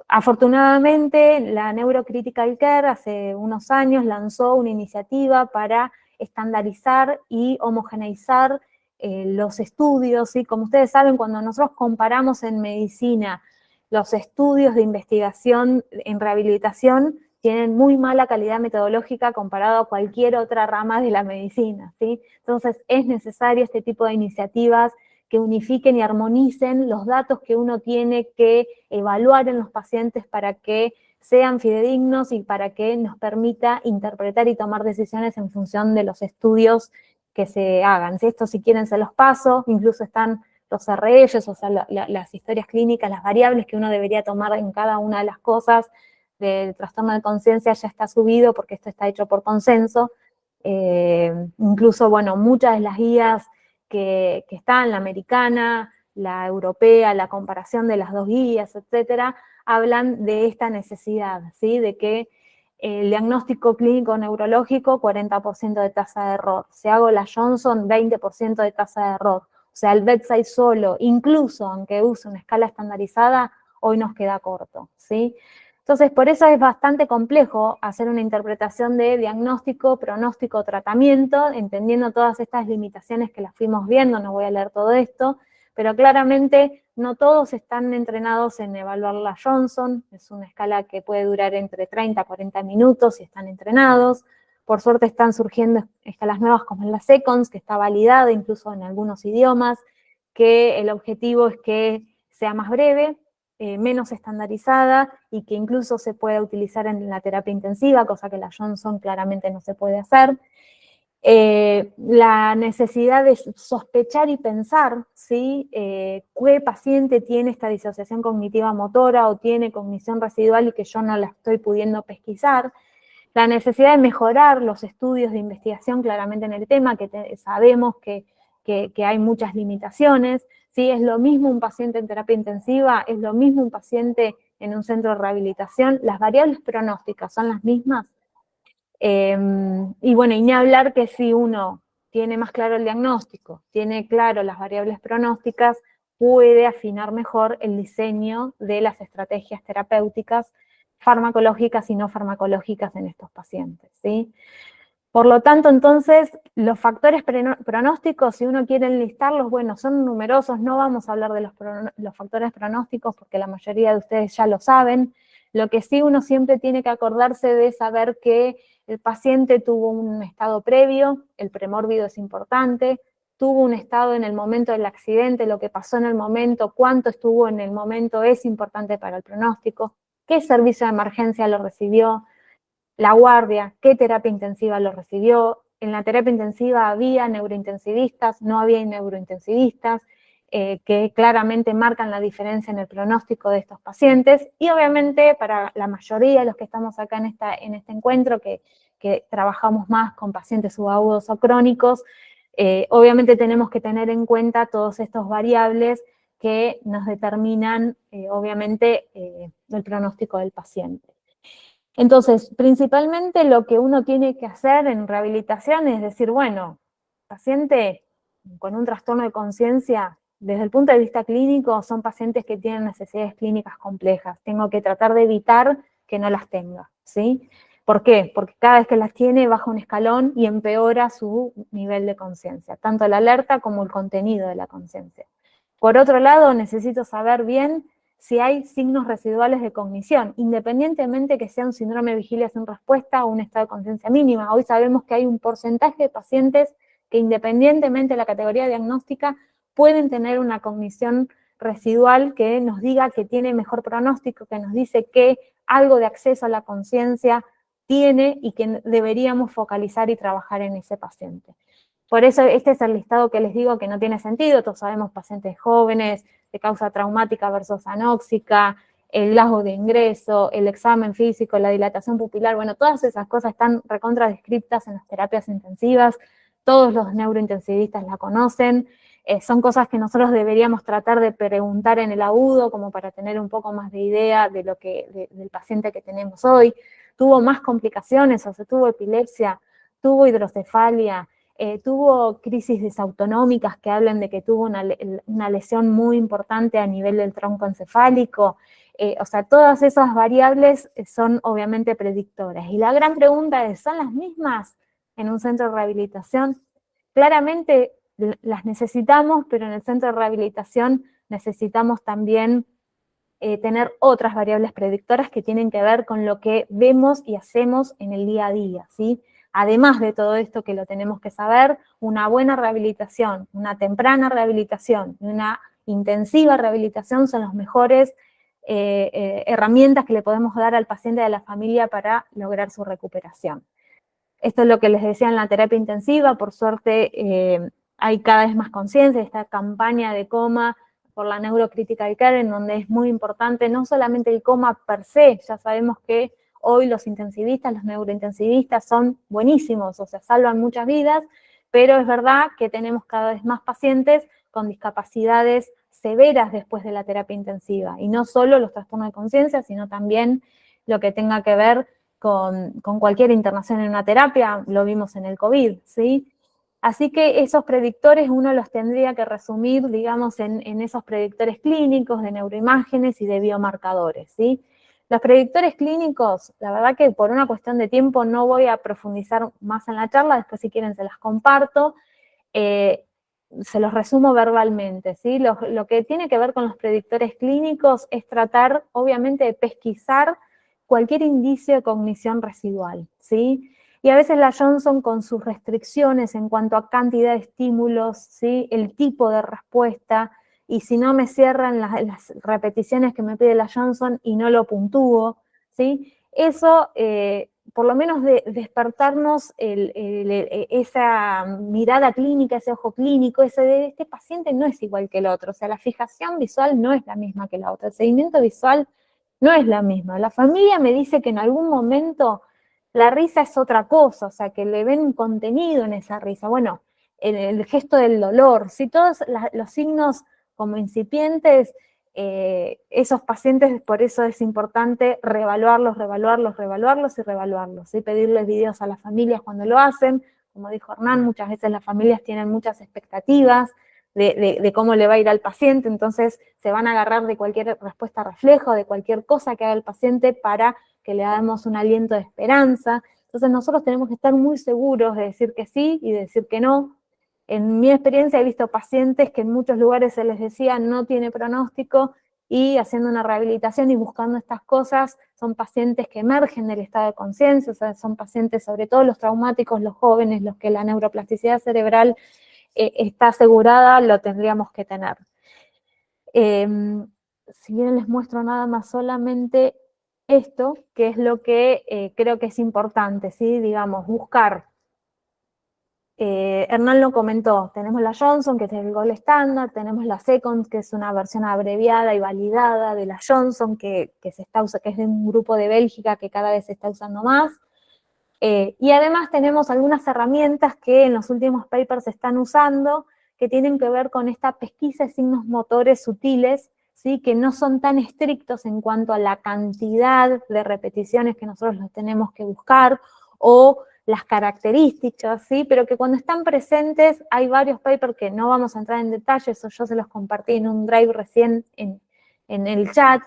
Afortunadamente, la Neurocritical Care hace unos años lanzó una iniciativa para estandarizar y homogeneizar los estudios, ¿sí? Como ustedes saben, cuando nosotros comparamos en medicina los estudios de investigación en rehabilitación, tienen muy mala calidad metodológica comparado a cualquier otra rama de la medicina, ¿sí? Entonces es necesario este tipo de iniciativas que unifiquen y armonicen los datos que uno tiene que evaluar en los pacientes para que sean fidedignos y para que nos permita interpretar y tomar decisiones en función de los estudios que se hagan. ¿Sí? Esto, si quieren, se los paso, incluso están los REs, o sea, las historias clínicas, las variables que uno debería tomar en cada una de las cosas del trastorno de conciencia ya está subido porque esto está hecho por consenso. Incluso, bueno, muchas de las guías que están, la americana, la europea, la comparación de las dos guías, etcétera, hablan de esta necesidad, ¿sí? De que el diagnóstico clínico neurológico, 40% de tasa de error. Si hago la Johnson, 20% de tasa de error. O sea, el bedside solo, incluso aunque use una escala estandarizada, hoy nos queda corto, ¿sí? Entonces, por eso es bastante complejo hacer una interpretación de diagnóstico, pronóstico, tratamiento, entendiendo todas estas limitaciones que las fuimos viendo, no voy a leer todo esto, pero claramente no todos están entrenados en evaluar la Johnson, es una escala que puede durar entre 30 a 40 minutos si están entrenados. Por suerte están surgiendo escalas nuevas como la Seconds, que está validada incluso en algunos idiomas, que el objetivo es que sea más breve, menos estandarizada y que incluso se pueda utilizar en la terapia intensiva, cosa que la Johnson claramente no se puede hacer. La necesidad de sospechar y pensar, ¿sí? ¿Qué paciente tiene esta disociación cognitiva motora o tiene cognición residual y que yo no la estoy pudiendo pesquisar? La necesidad de mejorar los estudios de investigación claramente en el tema, que sabemos que hay muchas limitaciones, ¿sí? Es lo mismo un paciente en terapia intensiva, es lo mismo un paciente en un centro de rehabilitación, las variables pronósticas son las mismas. Y bueno, y ni hablar que si uno tiene más claro el diagnóstico, tiene claro las variables pronósticas, puede afinar mejor el diseño de las estrategias terapéuticas farmacológicas y no farmacológicas en estos pacientes, ¿sí? Por lo tanto, entonces, los factores pronósticos, si uno quiere enlistarlos, bueno, son numerosos, no vamos a hablar de los factores pronósticos porque la mayoría de ustedes ya lo saben. Lo que sí uno siempre tiene que acordarse de saber que el paciente tuvo un estado previo, el premórbido es importante, tuvo un estado en el momento del accidente, lo que pasó en el momento, cuánto estuvo en el momento es importante para el pronóstico, qué servicio de emergencia lo recibió, la guardia, qué terapia intensiva lo recibió. En la terapia intensiva había neurointensivistas, no había neurointensivistas, que claramente marcan la diferencia en el pronóstico de estos pacientes. Y obviamente para la mayoría de los que estamos acá en este encuentro, que trabajamos más con pacientes subagudos o crónicos, obviamente tenemos que tener en cuenta todos estos variables que nos determinan, obviamente, el pronóstico del paciente. Entonces, principalmente lo que uno tiene que hacer en rehabilitación es decir, bueno, paciente con un trastorno de conciencia, desde el punto de vista clínico, son pacientes que tienen necesidades clínicas complejas. Tengo que tratar de evitar que no las tenga, ¿sí? ¿Por qué? Porque cada vez que las tiene baja un escalón y empeora su nivel de conciencia, tanto la alerta como el contenido de la conciencia. Por otro lado, necesito saber bien si hay signos residuales de cognición, independientemente que sea un síndrome de vigilia sin respuesta o un estado de conciencia mínima. Hoy sabemos que hay un porcentaje de pacientes que independientemente de la categoría diagnóstica pueden tener una cognición residual que nos diga que tiene mejor pronóstico, que nos dice que algo de acceso a la conciencia tiene y que deberíamos focalizar y trabajar en ese paciente. Por eso este es el listado que les digo que no tiene sentido. Todos sabemos pacientes jóvenes, de causa traumática versus anóxica, el lasgo de ingreso, el examen físico, la dilatación pupilar, bueno, todas esas cosas están recontra descriptas en las terapias intensivas, todos los neurointensivistas la conocen, son cosas que nosotros deberíamos tratar de preguntar en el agudo como para tener un poco más de idea de del paciente que tenemos hoy. Tuvo más complicaciones, o sea, tuvo epilepsia, tuvo hidrocefalia, tuvo crisis disautonómicas que hablan de que tuvo una lesión muy importante a nivel del tronco encefálico. O sea, todas esas variables son obviamente predictoras. Y la gran pregunta es, ¿son las mismas en un centro de rehabilitación? Claramente las necesitamos, pero en el centro de rehabilitación necesitamos también tener otras variables predictoras que tienen que ver con lo que vemos y hacemos en el día a día, ¿sí? Además de todo esto que lo tenemos que saber, una buena rehabilitación, una temprana rehabilitación y una intensiva rehabilitación son las mejores herramientas que le podemos dar al paciente y a la familia para lograr su recuperación. Esto es lo que les decía en la terapia intensiva, por suerte hay cada vez más conciencia, esta campaña de coma por la neurocritical care, en donde es muy importante no solamente el coma per se, ya sabemos que hoy los intensivistas, los neurointensivistas son buenísimos, o sea, salvan muchas vidas, pero es verdad que tenemos cada vez más pacientes con discapacidades severas después de la terapia intensiva, y no solo los trastornos de conciencia, sino también lo que tenga que ver con cualquier internación en una terapia, lo vimos en el COVID, ¿sí? Así que esos predictores uno los tendría que resumir, digamos, en esos predictores clínicos de neuroimágenes y de biomarcadores, ¿sí? Los predictores clínicos, la verdad que por una cuestión de tiempo no voy a profundizar más en la charla, después si quieren se las comparto, se los resumo verbalmente, ¿sí? Lo que tiene que ver con los predictores clínicos es tratar, obviamente, de pesquisar cualquier indicio de cognición residual, ¿sí? Y a veces la Johnson con sus restricciones en cuanto a cantidad de estímulos, ¿sí? El tipo de respuesta, y si no me cierran las repeticiones que me pide la Johnson y no lo puntúo, ¿sí? Eso, por lo menos despertarnos esa mirada clínica, ese ojo clínico, ese de este paciente no es igual que el otro, o sea, la fijación visual no es la misma que la otra, el seguimiento visual no es la misma. La familia me dice que en algún momento la risa es otra cosa, o sea, que le ven un contenido en esa risa. Bueno, el gesto del dolor, si todos los signos como incipientes, esos pacientes, por eso es importante reevaluarlos, reevaluarlos, reevaluarlos y reevaluarlos, ¿sí? Pedirles videos a las familias cuando lo hacen. Como dijo Hernán, muchas veces las familias tienen muchas expectativas de cómo le va a ir al paciente, entonces se van a agarrar de cualquier respuesta reflejo, de cualquier cosa que haga el paciente para que le demos un aliento de esperanza. Entonces nosotros tenemos que estar muy seguros de decir que sí y de decir que no. En mi experiencia he visto pacientes que en muchos lugares se les decía no tiene pronóstico y haciendo una rehabilitación y buscando estas cosas, son pacientes que emergen del estado de conciencia, o sea, son pacientes, sobre todo los traumáticos, los jóvenes, los que la neuroplasticidad cerebral está asegurada, lo tendríamos que tener. Si bien les muestro nada más solamente esto, que es lo que creo que es importante, ¿sí? Digamos, buscar. Hernán lo comentó, tenemos la Johnson, que es el Gold Standard, tenemos la Second, que es una versión abreviada y validada de la Johnson, que se está que es de un grupo de Bélgica que cada vez se está usando más. Y además tenemos algunas herramientas que en los últimos papers se están usando, que tienen que ver con esta pesquisa de signos motores sutiles, ¿sí? Que no son tan estrictos en cuanto a la cantidad de repeticiones que nosotros los tenemos que buscar, o las características, ¿sí? Pero que cuando están presentes, hay varios papers que no vamos a entrar en detalle, eso yo se los compartí en un drive recién en el chat,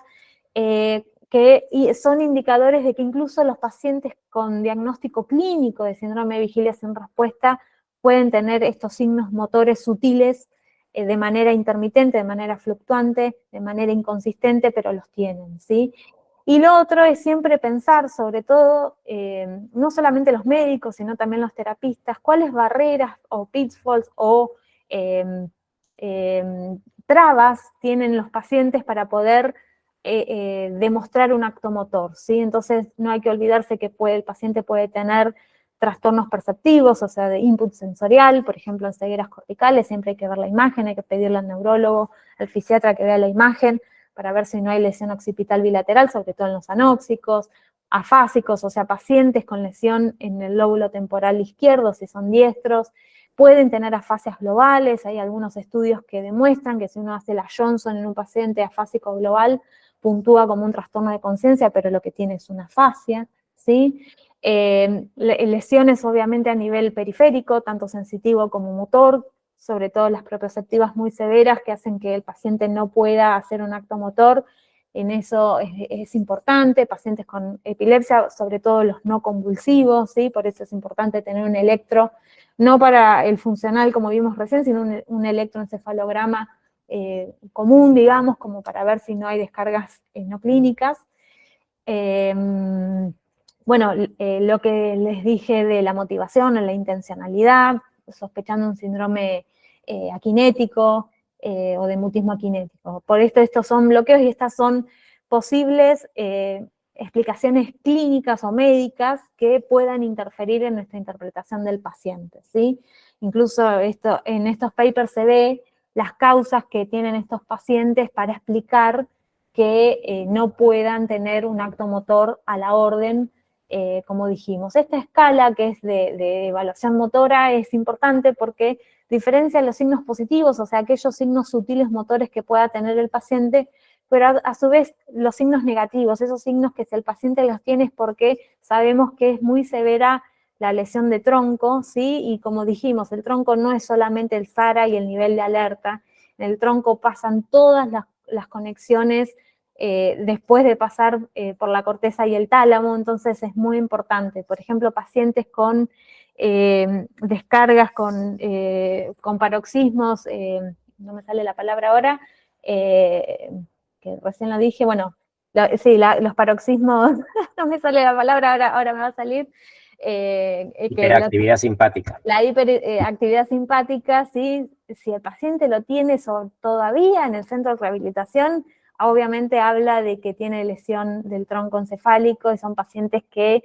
que son indicadores de que incluso los pacientes con diagnóstico clínico de síndrome de vigilia sin respuesta pueden tener estos signos motores sutiles de manera intermitente, de manera fluctuante, de manera inconsistente, pero los tienen, ¿sí? Y lo otro es siempre pensar, sobre todo, no solamente los médicos, sino también los terapistas, cuáles barreras o pitfalls o trabas tienen los pacientes para poder demostrar un acto motor, ¿sí? Entonces no hay que olvidarse que el paciente puede tener trastornos perceptivos, o sea, de input sensorial, por ejemplo, en cegueras corticales, siempre hay que ver la imagen, hay que pedirle al neurólogo, al fisiatra que vea la imagen, para ver si no hay lesión occipital bilateral, sobre todo en los anóxicos, afásicos, o sea, pacientes con lesión en el lóbulo temporal izquierdo, si son diestros, pueden tener afasias globales, hay algunos estudios que demuestran que si uno hace la Johnson en un paciente afásico global, puntúa como un trastorno de conciencia, pero lo que tiene es una afasia, ¿sí? Lesiones obviamente a nivel periférico, tanto sensitivo como motor, sobre todo las propioceptivas muy severas que hacen que el paciente no pueda hacer un acto motor, en eso es importante, pacientes con epilepsia, sobre todo los no convulsivos, ¿sí? Por eso es importante tener un electro, no para el funcional como vimos recién, sino un electroencefalograma común, digamos, como para ver si no hay descargas no clínicas. Bueno, lo que les dije de la motivación, la intencionalidad, sospechando un síndrome aquinético o de mutismo aquinético. Por esto estos son bloqueos y estas son posibles explicaciones clínicas o médicas que puedan interferir en nuestra interpretación del paciente, ¿sí? Incluso en estos papers se ve las causas que tienen estos pacientes para explicar que no puedan tener un acto motor a la orden, como dijimos. Esta escala que es de evaluación motora es importante porque diferencia los signos positivos, o sea, aquellos signos sutiles motores que pueda tener el paciente, pero a su vez los signos negativos, esos signos que si el paciente los tiene es porque sabemos que es muy severa la lesión de tronco, ¿sí? Y como dijimos, el tronco no es solamente el SARA y el nivel de alerta, en el tronco pasan todas las conexiones después de pasar por la corteza y el tálamo, entonces es muy importante. Por ejemplo, pacientes con descargas, con paroxismos, no me sale la palabra ahora, que recién lo dije, bueno, sí, los paroxismos, no me sale la palabra, ahora me va a salir. Hiperactividad simpática. La hiperactividad simpática, ¿sí? Si el paciente lo tiene todavía en el centro de rehabilitación, obviamente habla de que tiene lesión del tronco encefálico y son pacientes que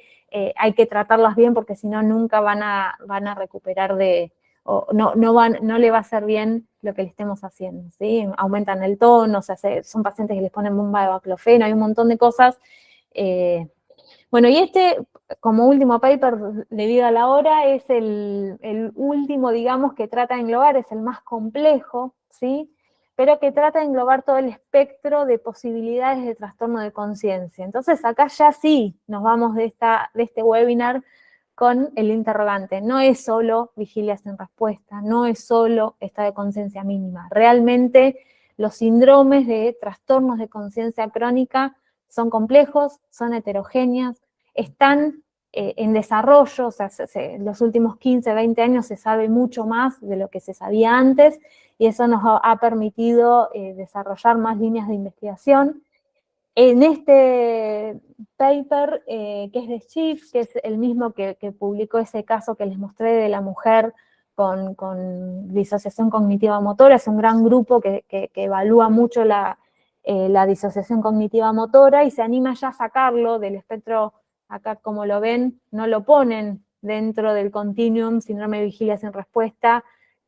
hay que tratarlas bien porque si no nunca van a recuperar o no le va a hacer bien lo que le estemos haciendo, ¿sí? Aumentan el tono, o sea, son pacientes que les ponen bomba de baclofeno, hay un montón de cosas. Bueno, y como último paper, debido a la hora, es el último, digamos, que trata de englobar, es el más complejo, ¿sí? Pero que trata de englobar todo el espectro de posibilidades de trastorno de conciencia. Entonces, acá ya sí nos vamos de este webinar con el interrogante. No es solo vigilia sin respuesta, no es solo estado de conciencia mínima. Realmente los síndromes de trastornos de conciencia crónica son complejos, son heterogéneos, están en desarrollo, o sea, en los últimos 15, 20 años se sabe mucho más de lo que se sabía antes, y eso nos ha permitido desarrollar más líneas de investigación. En este paper, que es de Schiff, que es el mismo que publicó ese caso que les mostré de la mujer con disociación cognitiva motora, es un gran grupo que evalúa mucho la disociación cognitiva motora y se anima ya a sacarlo del espectro. Acá, como lo ven, no lo ponen dentro del continuum síndrome de vigilia sin respuesta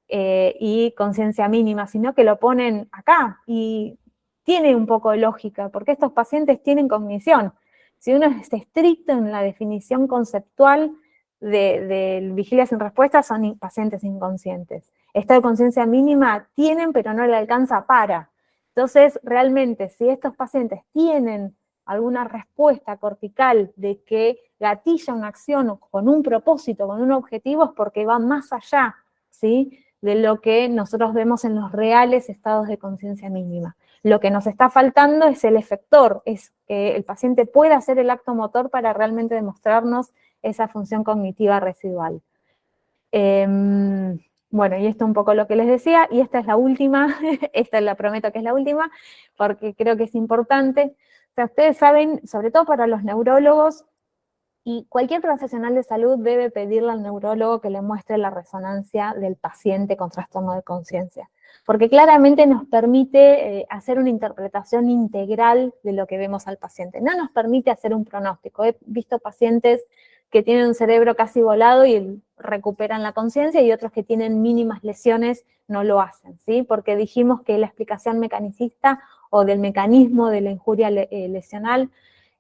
y conciencia mínima, sino que lo ponen acá, y tiene un poco de lógica, porque estos pacientes tienen cognición. Si uno es estricto en la definición conceptual de vigilia sin respuesta, son pacientes inconscientes. Estado de conciencia mínima tienen, pero no le alcanza para. Entonces, realmente, si estos pacientes tienen alguna respuesta cortical de que gatilla una acción con un propósito, con un objetivo, es porque va más allá, ¿sí?, de lo que nosotros vemos en los reales estados de conciencia mínima. Lo que nos está faltando es el efector, es que el paciente pueda hacer el acto motor para realmente demostrarnos esa función cognitiva residual. Bueno, y esto es un poco lo que les decía, y esta es la última, esta la prometo que es la última, porque creo que es importante. O sea, ustedes saben, sobre todo para los neurólogos, y cualquier profesional de salud debe pedirle al neurólogo que le muestre la resonancia del paciente con trastorno de conciencia, porque claramente nos permite hacer una interpretación integral de lo que vemos al paciente. No nos permite hacer un pronóstico. He visto pacientes que tienen un cerebro casi volado y recuperan la conciencia, y otros que tienen mínimas lesiones no lo hacen, ¿sí? Porque dijimos que la explicación mecanicista o del mecanismo de la injuria lesional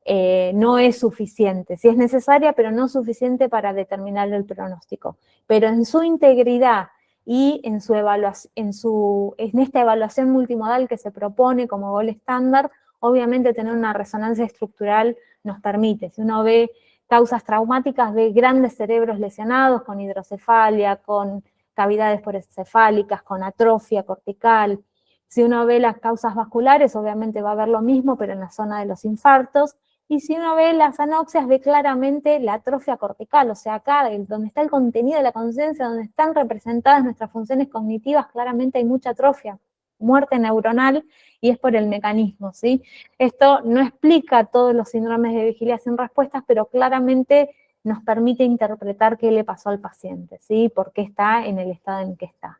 no es suficiente, sí es necesaria, pero no suficiente para determinar el pronóstico. Pero en su integridad y en esta evaluación multimodal que se propone como gol estándar, obviamente tener una resonancia estructural nos permite. Si uno ve causas traumáticas, ve grandes cerebros lesionados con hidrocefalia, con cavidades porencefálicas, con atrofia cortical. Si uno ve las causas vasculares, obviamente va a ver lo mismo, pero en la zona de los infartos. Y si uno ve las anoxias, ve claramente la atrofia cortical, o sea, acá donde está el contenido de la conciencia, donde están representadas nuestras funciones cognitivas, claramente hay mucha atrofia, muerte neuronal, y es por el mecanismo, ¿sí? Esto no explica todos los síndromes de vigilia sin respuestas, pero claramente nos permite interpretar qué le pasó al paciente, ¿sí? Por qué está en el estado en que está.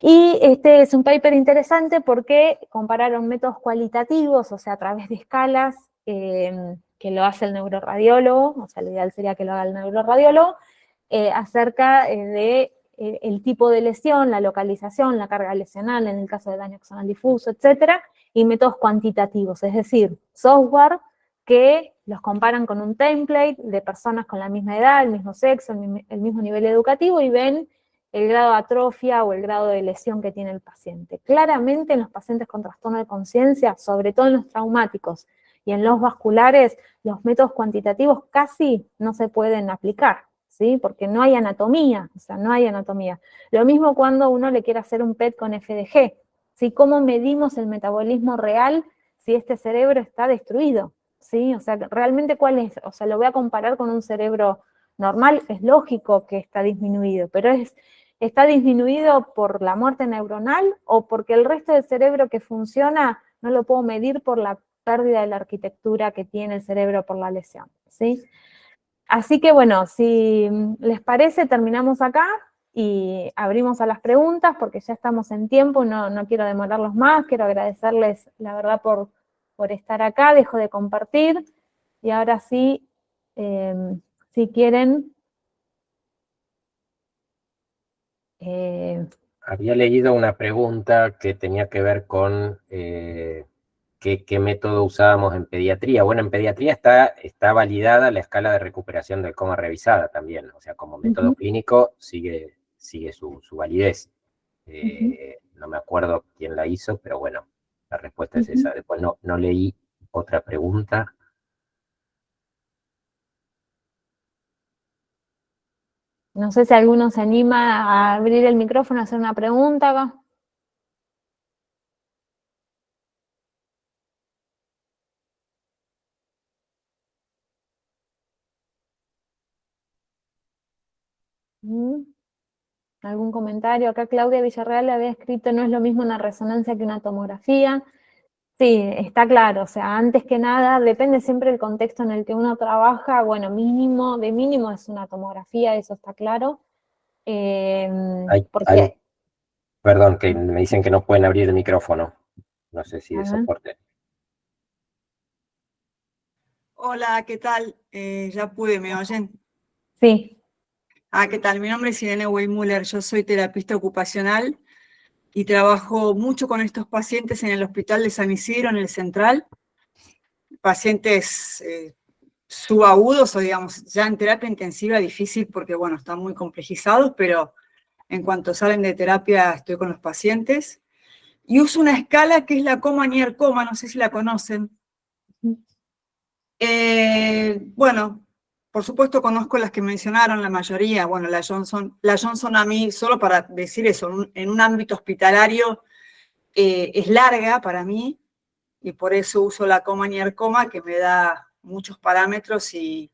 Y este es un paper interesante porque compararon métodos cualitativos, o sea, a través de escalas, que lo hace el neuroradiólogo, o sea, lo ideal sería que lo haga el neuroradiólogo, acerca de el tipo de lesión, la localización, la carga lesional, en el caso de daño axonal difuso, etcétera, y métodos cuantitativos, es decir, software que los comparan con un template de personas con la misma edad, el mismo sexo, el mismo nivel educativo, y ven el grado de atrofia o el grado de lesión que tiene el paciente. Claramente en los pacientes con trastorno de conciencia, sobre todo en los traumáticos y en los vasculares, los métodos cuantitativos casi no se pueden aplicar, ¿sí? Porque no hay anatomía, o sea, no hay anatomía. Lo mismo cuando uno le quiere hacer un PET con FDG, ¿sí? ¿Cómo medimos el metabolismo real si este cerebro está destruido? ¿Sí? O sea, realmente cuál es, o sea, lo voy a comparar con un cerebro normal, es lógico que está disminuido, pero ¿está disminuido por la muerte neuronal o porque el resto del cerebro que funciona no lo puedo medir por la pérdida de la arquitectura que tiene el cerebro por la lesión? ¿Sí? Así que bueno, si les parece, terminamos acá y abrimos a las preguntas porque ya estamos en tiempo, no quiero demorarlos más, quiero agradecerles la verdad por estar acá, dejo de compartir y ahora sí, si quieren... Había leído una pregunta que tenía que ver con qué método usábamos en pediatría. Bueno, en pediatría está validada la escala de recuperación del coma revisada también, o sea, como método clínico sigue su validez. No me acuerdo quién la hizo, pero bueno, la respuesta es esa. Después no leí otra pregunta. No sé si alguno se anima a abrir el micrófono, a hacer una pregunta. Mm, ¿Algún comentario? Acá Claudia Villarreal le había escrito, no es lo mismo una resonancia que una tomografía. Sí, está claro, o sea, antes que nada, depende siempre del contexto en el que uno trabaja, bueno, mínimo, de mínimo es una tomografía, eso está claro, Hay, porque, perdón, que me dicen que no pueden abrir el micrófono. No sé si a de ver, soporte. Hola, ¿qué tal? Ya pude, ¿me oyen? sí, ¿Qué tal? Mi nombre es Irene Weimuller, yo soy terapista ocupacional y trabajo mucho con estos pacientes en el Hospital de San Isidro, en el Central, pacientes subagudos o digamos ya en terapia intensiva difícil porque bueno, están muy complejizados, pero en cuanto salen de terapia estoy con los pacientes y uso una escala que es la Coma-Nier-Coma, no sé si la conocen. Bueno, por supuesto conozco las que mencionaron, la mayoría, bueno, la Johnson a mí, solo para decir eso, en un ámbito hospitalario es larga para mí y por eso uso la Coma-Nier-Coma que me da muchos parámetros y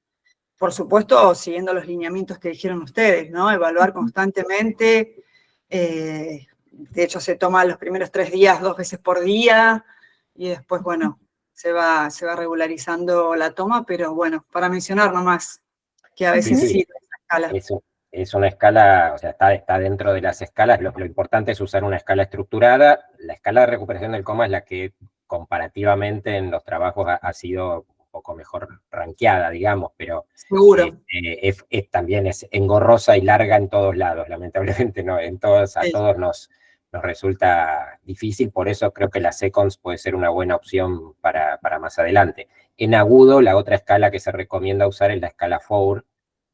por supuesto siguiendo los lineamientos que dijeron ustedes, ¿no? Evaluar constantemente, de hecho se toma los primeros 3 días 2 veces por día y después, bueno, se va regularizando la toma, pero bueno, para mencionar nomás que a Sí, veces sí, sirve esa escala. es una escala, o sea, está dentro de las escalas. Lo importante es usar una escala estructurada. La escala de recuperación del coma es la que comparativamente en los trabajos ha sido un poco mejor rankeada, digamos, pero Seguro. también es engorrosa y larga en todos lados, lamentablemente, ¿no? A Sí. todos nos resulta difícil, por eso creo que la Seconds puede ser una buena opción para más adelante. En agudo, la otra escala que se recomienda usar es la escala Four,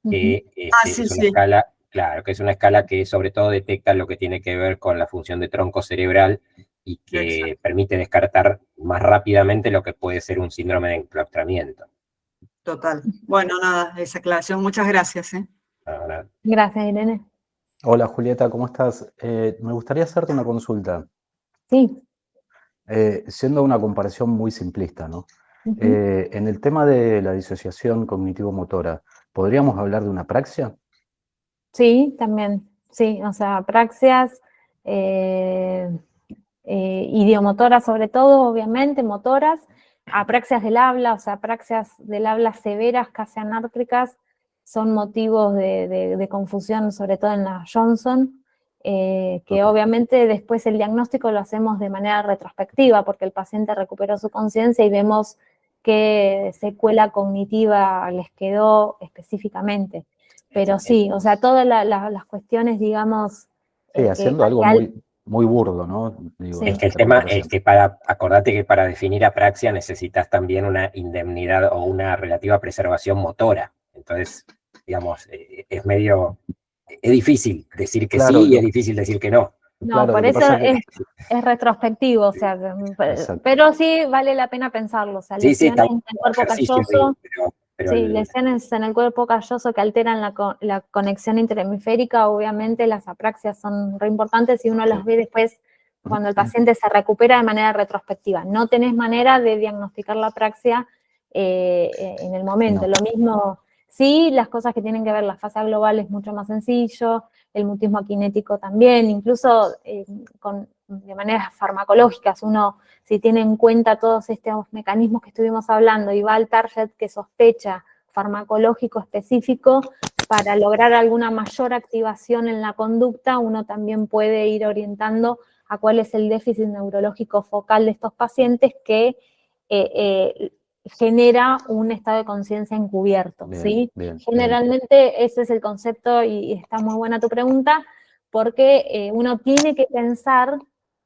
que Sí, es una sí. escala, claro, que es una escala que sobre todo detecta lo que tiene que ver con la función de tronco cerebral y que Exacto. permite descartar más rápidamente lo que puede ser un síndrome de enclaustramiento. Total. Bueno, nada, esa aclaración. Muchas gracias. Ahora, gracias Irene. Hola Julieta, ¿cómo estás? Me gustaría hacerte una consulta, Sí, siendo una comparación muy simplista, ¿no? ujú. En el tema de la disociación cognitivo-motora, ¿podríamos hablar de una apraxia? Sí, también, sí, o sea, apraxias, eh, idiomotoras sobre todo, obviamente, motoras, apraxias del habla, o sea, apraxias del habla severas, casi anártricas, son motivos de confusión, sobre todo en la Johnson, que Ok. obviamente después el diagnóstico lo hacemos de manera retrospectiva, porque el paciente recuperó su conciencia y vemos qué secuela cognitiva les quedó específicamente. Pero sí, o sea, todas las cuestiones, digamos, Sí, que haciendo algo al, muy, muy burdo, ¿no? Digo, sí. es que el esta tema es comparación. que acordate que para definir apraxia necesitas también una indemnidad o una relativa preservación motora. Entonces, digamos, es difícil decir que Claro, sí y es difícil decir que no. No, claro, por lo que eso pasa que... es retrospectivo, o sea, Exacto. pero sí vale la pena pensarlo, o sea, Sí, sí, lesiones está en bueno el como cuerpo ejercicio, digo, calloso, pero sí, lesiones en el cuerpo calloso que alteran la conexión interhemisférica, obviamente las apraxias son re importantes y uno las ve después cuando el paciente se recupera de manera retrospectiva. No tenés manera de diagnosticar la apraxia en el momento. No, Lo mismo, sí, las cosas que tienen que ver la fase global es mucho más sencillo, el mutismo akinético también, incluso de maneras farmacológicas, uno si tiene en cuenta todos estos mecanismos que estuvimos hablando y va al target que sospecha farmacológico específico, para lograr alguna mayor activación en la conducta, uno también puede ir orientando a cuál es el déficit neurológico focal de estos pacientes que genera un estado de conciencia encubierto, bien, ¿sí? bien, bien. Generalmente ese es el concepto y está muy buena tu pregunta, porque uno tiene que pensar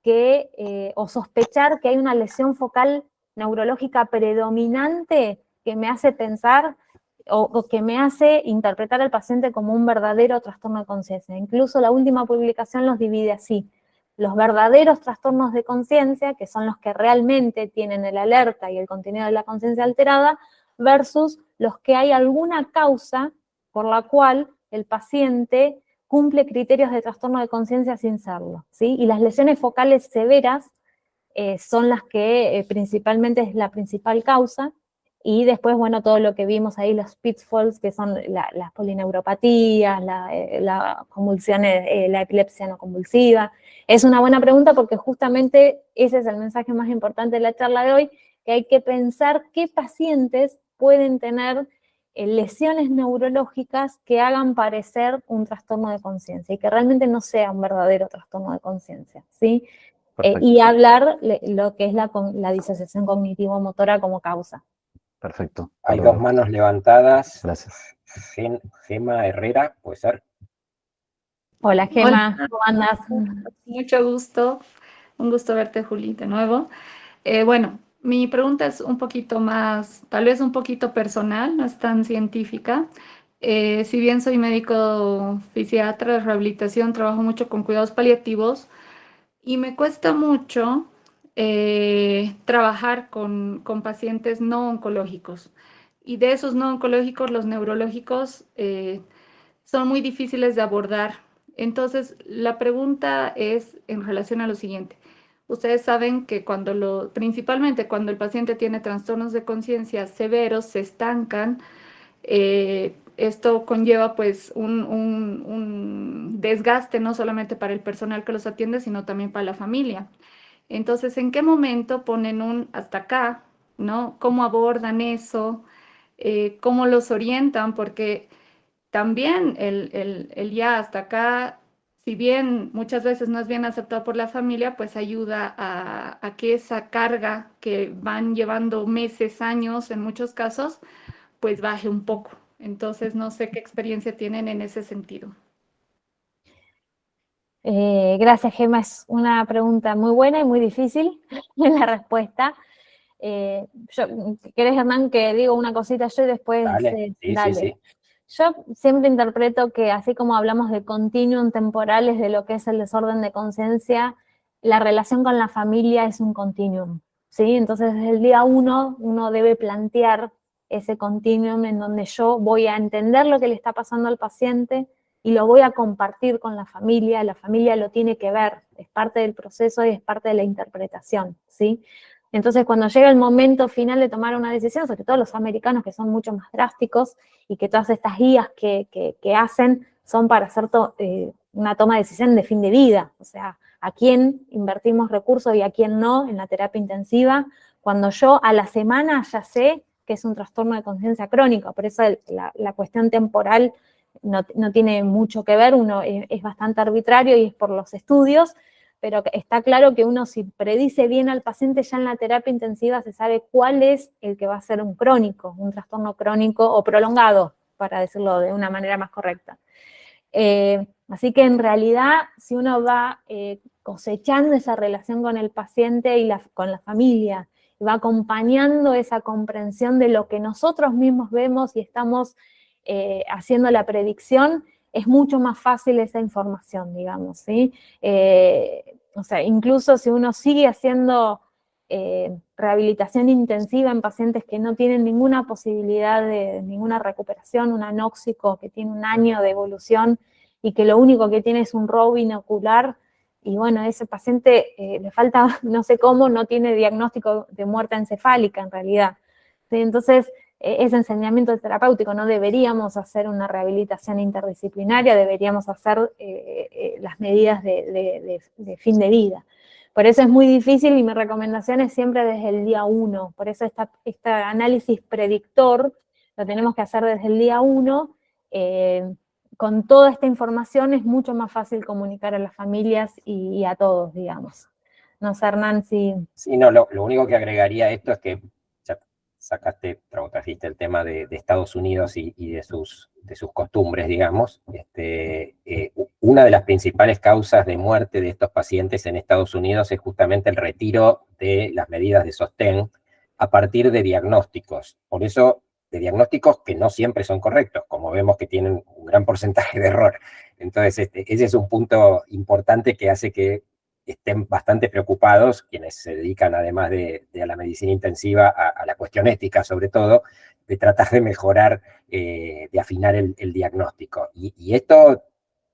que, o sospechar que hay una lesión focal neurológica predominante que me hace pensar o que me hace interpretar al paciente como un verdadero trastorno de conciencia. Incluso la última publicación los divide así. Los verdaderos trastornos de conciencia, que son los que realmente tienen el alerta y el contenido de la conciencia alterada, versus los que hay alguna causa por la cual el paciente cumple criterios de trastorno de conciencia sin serlo, ¿sí? Y las lesiones focales severas son las que principalmente es la principal causa, Y después, bueno, todo lo que vimos ahí, los pitfalls, que son las polineuropatías, la convulsiones, la epilepsia no convulsiva. Es una buena pregunta porque justamente ese es el mensaje más importante de la charla de hoy, que hay que pensar qué pacientes pueden tener lesiones neurológicas que hagan parecer un trastorno de conciencia y que realmente no sea un verdadero trastorno de conciencia, ¿sí? Y hablar lo que es la disociación cognitivo-motora como causa. Perfecto. Hay dos manos levantadas. Gracias. Gema Herrera, ¿puede ser? Hola, Gema, Hola. ¿cómo andas? Mucho gusto. Un gusto verte, Juli, de nuevo. Bueno, mi pregunta es un poquito más, tal vez un poquito personal, no es tan científica. Si bien soy médico fisiatra de rehabilitación, trabajo mucho con cuidados paliativos y me cuesta mucho trabajar con pacientes no oncológicos. Y de esos no oncológicos, los neurológicos son muy difíciles de abordar. Entonces, la pregunta es en relación a lo siguiente. Ustedes saben que principalmente cuando el paciente tiene trastornos de conciencia severos, se estancan. Esto conlleva pues un desgaste no solamente para el personal que los atiende, sino también para la familia. Entonces, ¿en qué momento ponen un hasta acá? ¿No? ¿Cómo abordan eso? ¿Cómo los orientan? Porque también el ya hasta acá, si bien muchas veces no es bien aceptado por la familia, pues ayuda a que esa carga que van llevando meses, años en muchos casos, pues baje un poco. Entonces, no sé qué experiencia tienen en ese sentido. Gracias, Gema. Es una pregunta muy buena y muy difícil la respuesta. ¿Querés, Hernán, que digo una cosita yo y después? Dale, sí, sí. Yo siempre interpreto que así como hablamos de continuum temporales de lo que es el desorden de conciencia, la relación con la familia es un continuum, ¿sí? Entonces, desde el día uno debe plantear ese continuum en donde yo voy a entender lo que le está pasando al paciente y lo voy a compartir con la familia lo tiene que ver, es parte del proceso y es parte de la interpretación, ¿sí? Entonces, cuando llega el momento final de tomar una decisión, sobre todo los americanos que son mucho más drásticos y que todas estas guías que hacen son para hacer una toma de decisión de fin de vida, o sea, a quién invertimos recursos y a quién no en la terapia intensiva, cuando yo a la semana ya sé que es un trastorno de conciencia crónica, por eso la cuestión temporal no tiene mucho que ver, uno es bastante arbitrario y es por los estudios, pero está claro que uno si predice bien al paciente ya en la terapia intensiva se sabe cuál es el que va a ser un crónico, un trastorno crónico o prolongado, para decirlo de una manera más correcta. Así que en realidad si uno va cosechando esa relación con el paciente y con la familia, va acompañando esa comprensión de lo que nosotros mismos vemos y estamos haciendo la predicción, es mucho más fácil esa información, digamos, ¿sí? O sea, incluso si uno sigue haciendo rehabilitación intensiva en pacientes que no tienen ninguna posibilidad de ninguna recuperación, un anóxico que tiene 1 año de evolución y que lo único que tiene es un robo binocular, y bueno, ese paciente le falta, no sé cómo, no tiene diagnóstico de muerte encefálica en realidad. ¿Sí? Entonces, ese enseñamiento terapéutico, no deberíamos hacer una rehabilitación interdisciplinaria, deberíamos hacer las medidas de fin de vida. Por eso es muy difícil y mi recomendación es siempre desde el día 1. Por eso este análisis predictor lo tenemos que hacer desde el día 1. Con toda esta información es mucho más fácil comunicar a las familias y a todos, digamos. No sé, Hernán, si... Sí, no, lo único que agregaría a esto es que ya trajiste el tema de Estados Unidos y de sus costumbres, digamos. Una de las principales causas de muerte de estos pacientes en Estados Unidos es justamente el retiro de las medidas de sostén a partir de diagnósticos. Por eso, de diagnósticos que no siempre son correctos, como vemos que tienen un gran porcentaje de error. Entonces, ese es un punto importante que hace que estén bastante preocupados, quienes se dedican además de la medicina intensiva a la cuestión ética sobre todo, de tratar de mejorar, de afinar el diagnóstico. Y esto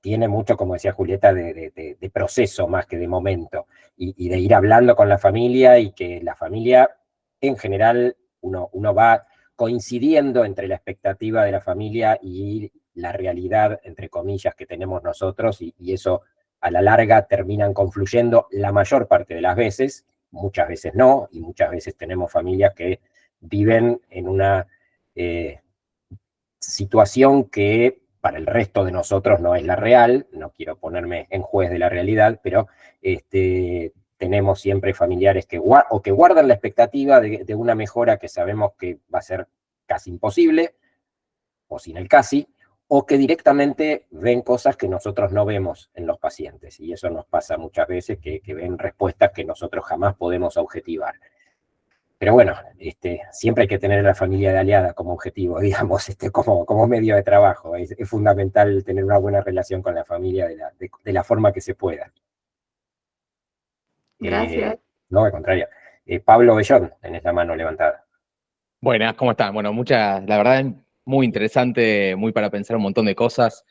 tiene mucho, como decía Julieta, de proceso más que de momento, y de ir hablando con la familia y que la familia, en general, uno va coincidiendo entre la expectativa de la familia y la realidad, entre comillas, que tenemos nosotros, y eso a la larga terminan confluyendo la mayor parte de las veces, muchas veces no, y muchas veces tenemos familias que viven en una situación que para el resto de nosotros no es la real. No quiero ponerme en juez de la realidad, pero tenemos siempre familiares que guardan la expectativa de una mejora que sabemos que va a ser casi imposible, o sin el casi, o que directamente ven cosas que nosotros no vemos en los pacientes, y eso nos pasa muchas veces, que ven respuestas que nosotros jamás podemos objetivar. Pero bueno, siempre hay que tener a la familia de aliada como objetivo, digamos, como medio de trabajo. Es fundamental tener una buena relación con la familia de la forma que se pueda. Gracias. No, al contrario. Pablo Bellón, tenés la mano levantada. Buenas, ¿cómo están? Bueno, la verdad, muy interesante, muy para pensar un montón de cosas,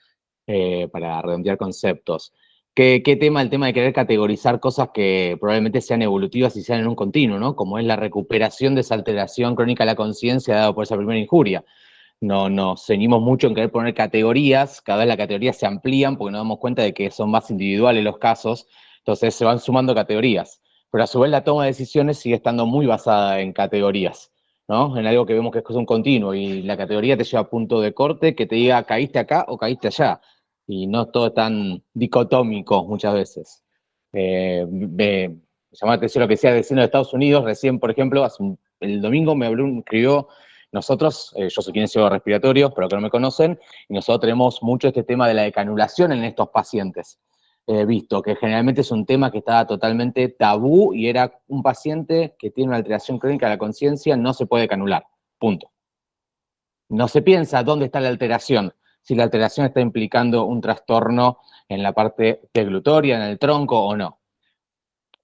para redondear conceptos. ¿Qué tema? El tema de querer categorizar cosas que probablemente sean evolutivas y sean en un continuo, ¿no? Como es la recuperación de esa alteración crónica de la conciencia dada por esa primera injuria. No nos ceñimos mucho en querer poner categorías, cada vez las categorías se amplían porque nos damos cuenta de que son más individuales los casos, entonces se van sumando categorías. Pero a su vez la toma de decisiones sigue estando muy basada en categorías, ¿no? En algo que vemos que es un continuo, y la categoría te lleva a punto de corte que te diga caíste acá o caíste allá, y no todo tan dicotómico muchas veces. Me llamó la atención lo que decía el vecino de Estados Unidos, recién, por ejemplo, el domingo me escribió, nosotros, yo soy kinesiólogo respiratorio, pero que no me conocen, y nosotros tenemos mucho este tema de la decanulación en estos pacientes. Visto que generalmente es un tema que estaba totalmente tabú, y era un paciente que tiene una alteración crónica de la conciencia, no se puede canular, punto. No se piensa dónde está la alteración, si la alteración está implicando un trastorno en la parte deglutoria, en el tronco o no.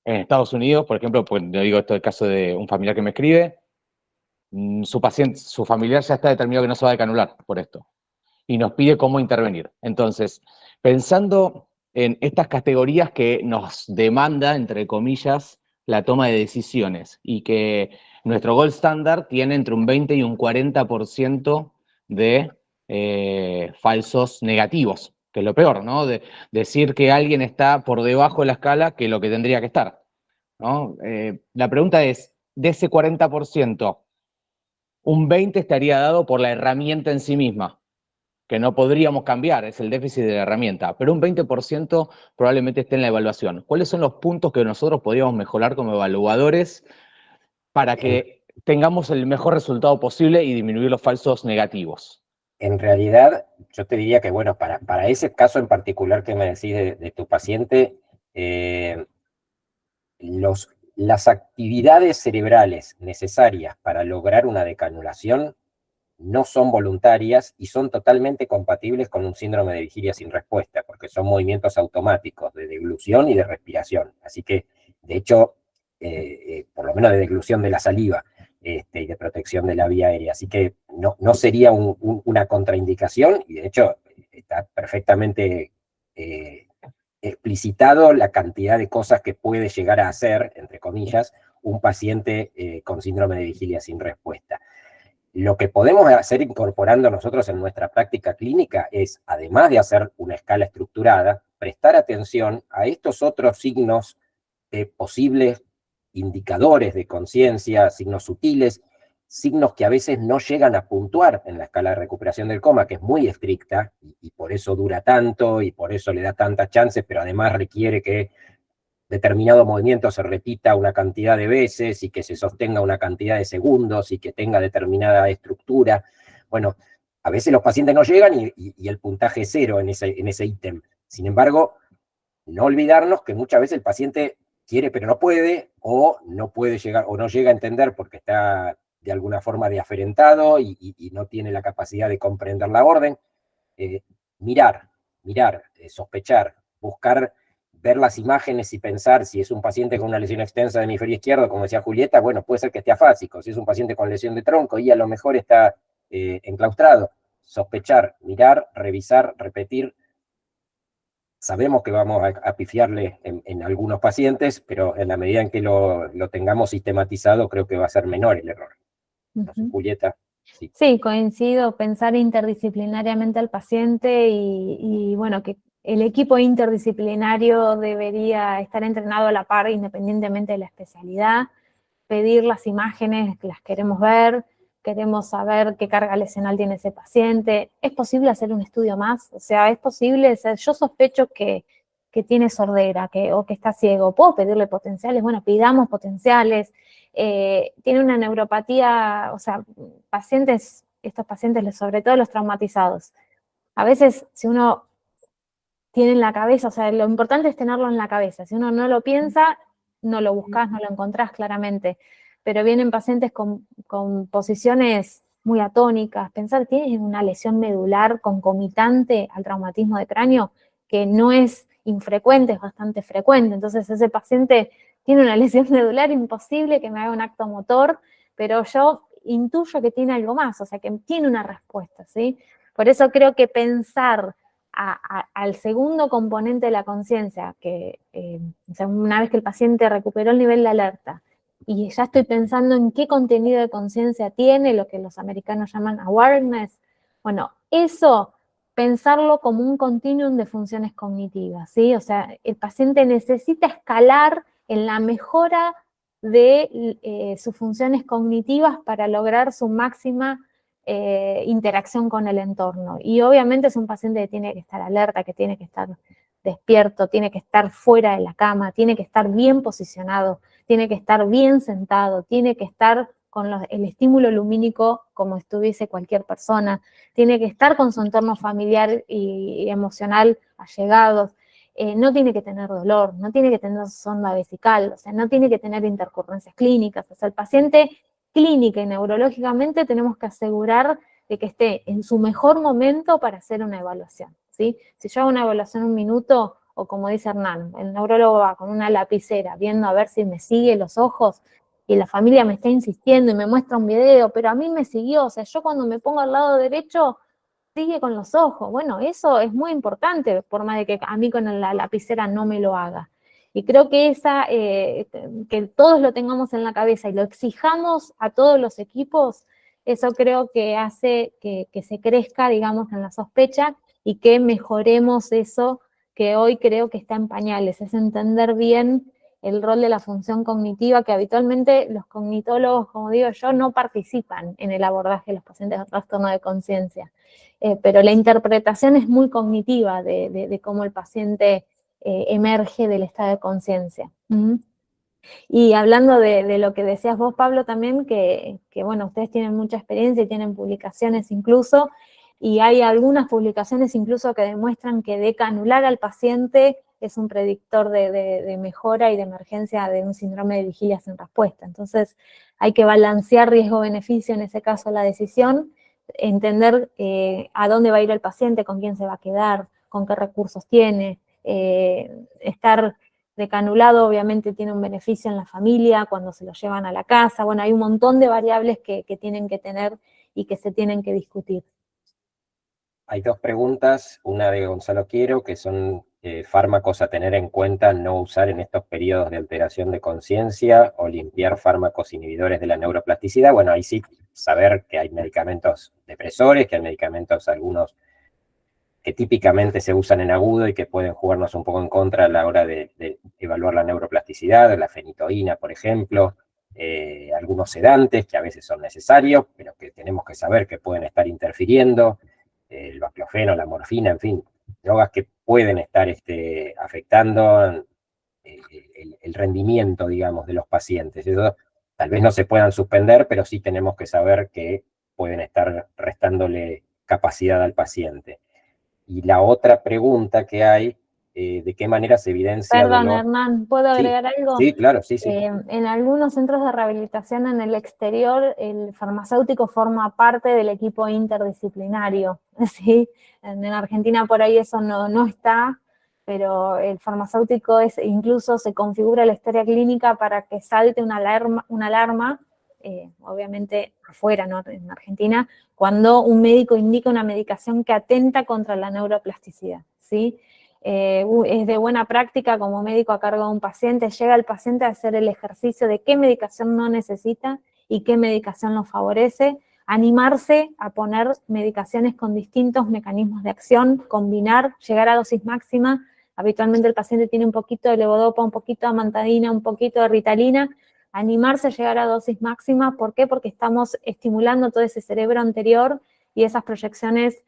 En Estados Unidos, por ejemplo, pues le digo esto el caso de un familiar que me escribe, su familiar ya está determinado que no se va a decanular por esto, y nos pide cómo intervenir. Entonces, pensando en estas categorías que nos demanda, entre comillas, la toma de decisiones, y que nuestro gold standard tiene entre un 20 y un 40% de falsos negativos, que es lo peor, ¿no? De decir que alguien está por debajo de la escala que lo que tendría que estar, ¿no? La pregunta es, de ese 40%, un 20 estaría dado por la herramienta en sí misma, que no podríamos cambiar, es el déficit de la herramienta, pero un 20% probablemente esté en la evaluación. ¿Cuáles son los puntos que nosotros podríamos mejorar como evaluadores para que tengamos el mejor resultado posible y disminuir los falsos negativos? En realidad, yo te diría que, bueno, para ese caso en particular que me decís de tu paciente, las actividades cerebrales necesarias para lograr una decanulación no son voluntarias y son totalmente compatibles con un síndrome de vigilia sin respuesta, porque son movimientos automáticos de deglución y de respiración. Así que, de hecho, por lo menos de deglución de la saliva y de protección de la vía aérea. Así que no sería una contraindicación, y de hecho está perfectamente explicitado la cantidad de cosas que puede llegar a hacer, entre comillas, un paciente con síndrome de vigilia sin respuesta. Lo que podemos hacer incorporando nosotros en nuestra práctica clínica es, además de hacer una escala estructurada, prestar atención a estos otros signos posibles indicadores de conciencia, signos sutiles, signos que a veces no llegan a puntuar en la escala de recuperación del coma, que es muy estricta, y por eso dura tanto, y por eso le da tantas chances, pero además requiere que determinado movimiento se repita una cantidad de veces y que se sostenga una cantidad de segundos y que tenga determinada estructura. Bueno, a veces los pacientes no llegan y el puntaje es 0 en ese ítem. Sin embargo, no olvidarnos que muchas veces el paciente quiere pero no puede, o no puede llegar, o no llega a entender porque está de alguna forma deaferentado y no tiene la capacidad de comprender la orden. Mirar, sospechar, buscar ver las imágenes y pensar si es un paciente con una lesión extensa del hemisferio izquierdo, como decía Julieta, bueno, puede ser que esté afásico. Si es un paciente con lesión de tronco y a lo mejor está enclaustrado, sospechar, mirar, revisar, repetir. Sabemos que vamos a pifiarle en algunos pacientes, pero en la medida en que lo tengamos sistematizado, creo que va a ser menor el error. No sé, Julieta. Sí. Sí, coincido, pensar interdisciplinariamente al paciente y bueno, que el equipo interdisciplinario debería estar entrenado a la par independientemente de la especialidad, pedir las imágenes que las queremos ver, queremos saber qué carga lesional tiene ese paciente. ¿Es posible hacer un estudio más? O sea, es posible, o sea, yo sospecho que tiene sordera o que está ciego. ¿Puedo pedirle potenciales? Bueno, pidamos potenciales. Tiene una neuropatía, o sea, estos pacientes, sobre todo los traumatizados. A veces, si uno tiene en la cabeza, o sea, lo importante es tenerlo en la cabeza. Si uno no lo piensa, no lo buscas, no lo encontrás claramente. Pero vienen pacientes con posiciones muy atónicas. Pensar, tienen una lesión medular concomitante al traumatismo de cráneo, que no es infrecuente, es bastante frecuente. Entonces ese paciente tiene una lesión medular, imposible que me haga un acto motor, pero yo intuyo que tiene algo más, o sea, que tiene una respuesta, ¿sí? Por eso creo que pensar al segundo componente de la conciencia, que o sea, una vez que el paciente recuperó el nivel de alerta y ya estoy pensando en qué contenido de conciencia tiene, lo que los americanos llaman awareness, bueno, eso, pensarlo como un continuum de funciones cognitivas, ¿sí? O sea, el paciente necesita escalar en la mejora de sus funciones cognitivas para lograr su máxima interacción con el entorno. Y obviamente es un paciente que tiene que estar alerta, que tiene que estar despierto, tiene que estar fuera de la cama, tiene que estar bien posicionado, tiene que estar bien sentado, tiene que estar con el estímulo lumínico como estuviese cualquier persona, tiene que estar con su entorno familiar y emocional allegados, no tiene que tener dolor, no tiene que tener sonda vesical, o sea, no tiene que tener intercurrencias clínicas, o sea, el paciente clínica y neurológicamente tenemos que asegurar de que esté en su mejor momento para hacer una evaluación, ¿sí? Si yo hago una evaluación en un minuto, o como dice Hernán, el neurólogo va con una lapicera viendo a ver si me sigue los ojos y la familia me está insistiendo y me muestra un video, pero a mí me siguió, o sea, yo cuando me pongo al lado derecho, sigue con los ojos. Bueno, eso es muy importante, por más de que a mí con la lapicera no me lo haga. Y creo que que todos lo tengamos en la cabeza y lo exijamos a todos los equipos, eso creo que hace que se crezca, digamos, en la sospecha y que mejoremos eso que hoy creo que está en pañales, es entender bien el rol de la función cognitiva, que habitualmente los cognitólogos, como digo yo, no participan en el abordaje de los pacientes de trastorno de conciencia. Pero la interpretación es muy cognitiva de cómo el paciente emerge del estado de conciencia. Y hablando de lo que decías vos, Pablo, también, que bueno, ustedes tienen mucha experiencia y tienen publicaciones incluso, y hay algunas publicaciones incluso que demuestran que decanular al paciente es un predictor de mejora y de emergencia de un síndrome de vigilia sin respuesta. Entonces, hay que balancear riesgo-beneficio, en ese caso la decisión, entender a dónde va a ir el paciente, con quién se va a quedar, con qué recursos tiene, estar decanulado obviamente tiene un beneficio en la familia, cuando se lo llevan a la casa, bueno, hay un montón de variables que tienen que tener y que se tienen que discutir. Hay dos preguntas, una de Gonzalo Quiero, que son fármacos a tener en cuenta, no usar en estos periodos de alteración de conciencia o limpiar fármacos inhibidores de la neuroplasticidad. Bueno, ahí sí, saber que hay medicamentos depresores, que hay medicamentos algunos que típicamente se usan en agudo y que pueden jugarnos un poco en contra a la hora de evaluar la neuroplasticidad, la fenitoína, por ejemplo, algunos sedantes que a veces son necesarios, pero que tenemos que saber que pueden estar interfiriendo, el baclofeno, la morfina, en fin, drogas que pueden estar afectando el rendimiento, digamos, de los pacientes. Eso tal vez no se puedan suspender, pero sí tenemos que saber que pueden estar restándole capacidad al paciente. Y la otra pregunta que hay, ¿de qué manera se evidencia Perdón, dolor? Hernán, ¿puedo agregar algo? Sí, claro, sí. En algunos centros de rehabilitación en el exterior, el farmacéutico forma parte del equipo interdisciplinario, ¿sí? En Argentina por ahí eso no está, pero el farmacéutico incluso se configura la historia clínica para que salte una alarma, obviamente afuera, ¿no? En Argentina, cuando un médico indica una medicación que atenta contra la neuroplasticidad, ¿sí? Es de buena práctica como médico a cargo de un paciente, llega el paciente a hacer el ejercicio de qué medicación no necesita y qué medicación lo favorece, animarse a poner medicaciones con distintos mecanismos de acción, combinar, llegar a dosis máxima. Habitualmente el paciente tiene un poquito de levodopa, un poquito de amantadina, un poquito de ritalina, animarse a llegar a dosis máxima. ¿Por qué? Porque estamos estimulando todo ese cerebro anterior y esas proyecciones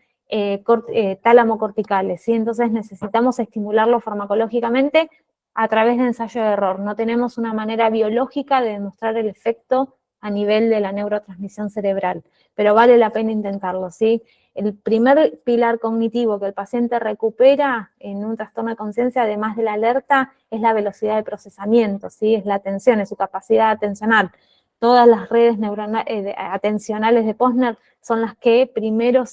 tálamo-corticales, ¿sí? Entonces necesitamos estimularlo farmacológicamente a través de ensayo de error. No tenemos una manera biológica de demostrar el efecto a nivel de la neurotransmisión cerebral, pero vale la pena intentarlo, ¿sí? El primer pilar cognitivo que el paciente recupera en un trastorno de conciencia, además de la alerta, es la velocidad de procesamiento, ¿sí? Es la atención, es su capacidad atencional. Todas las redes atencionales de Posner son las que primero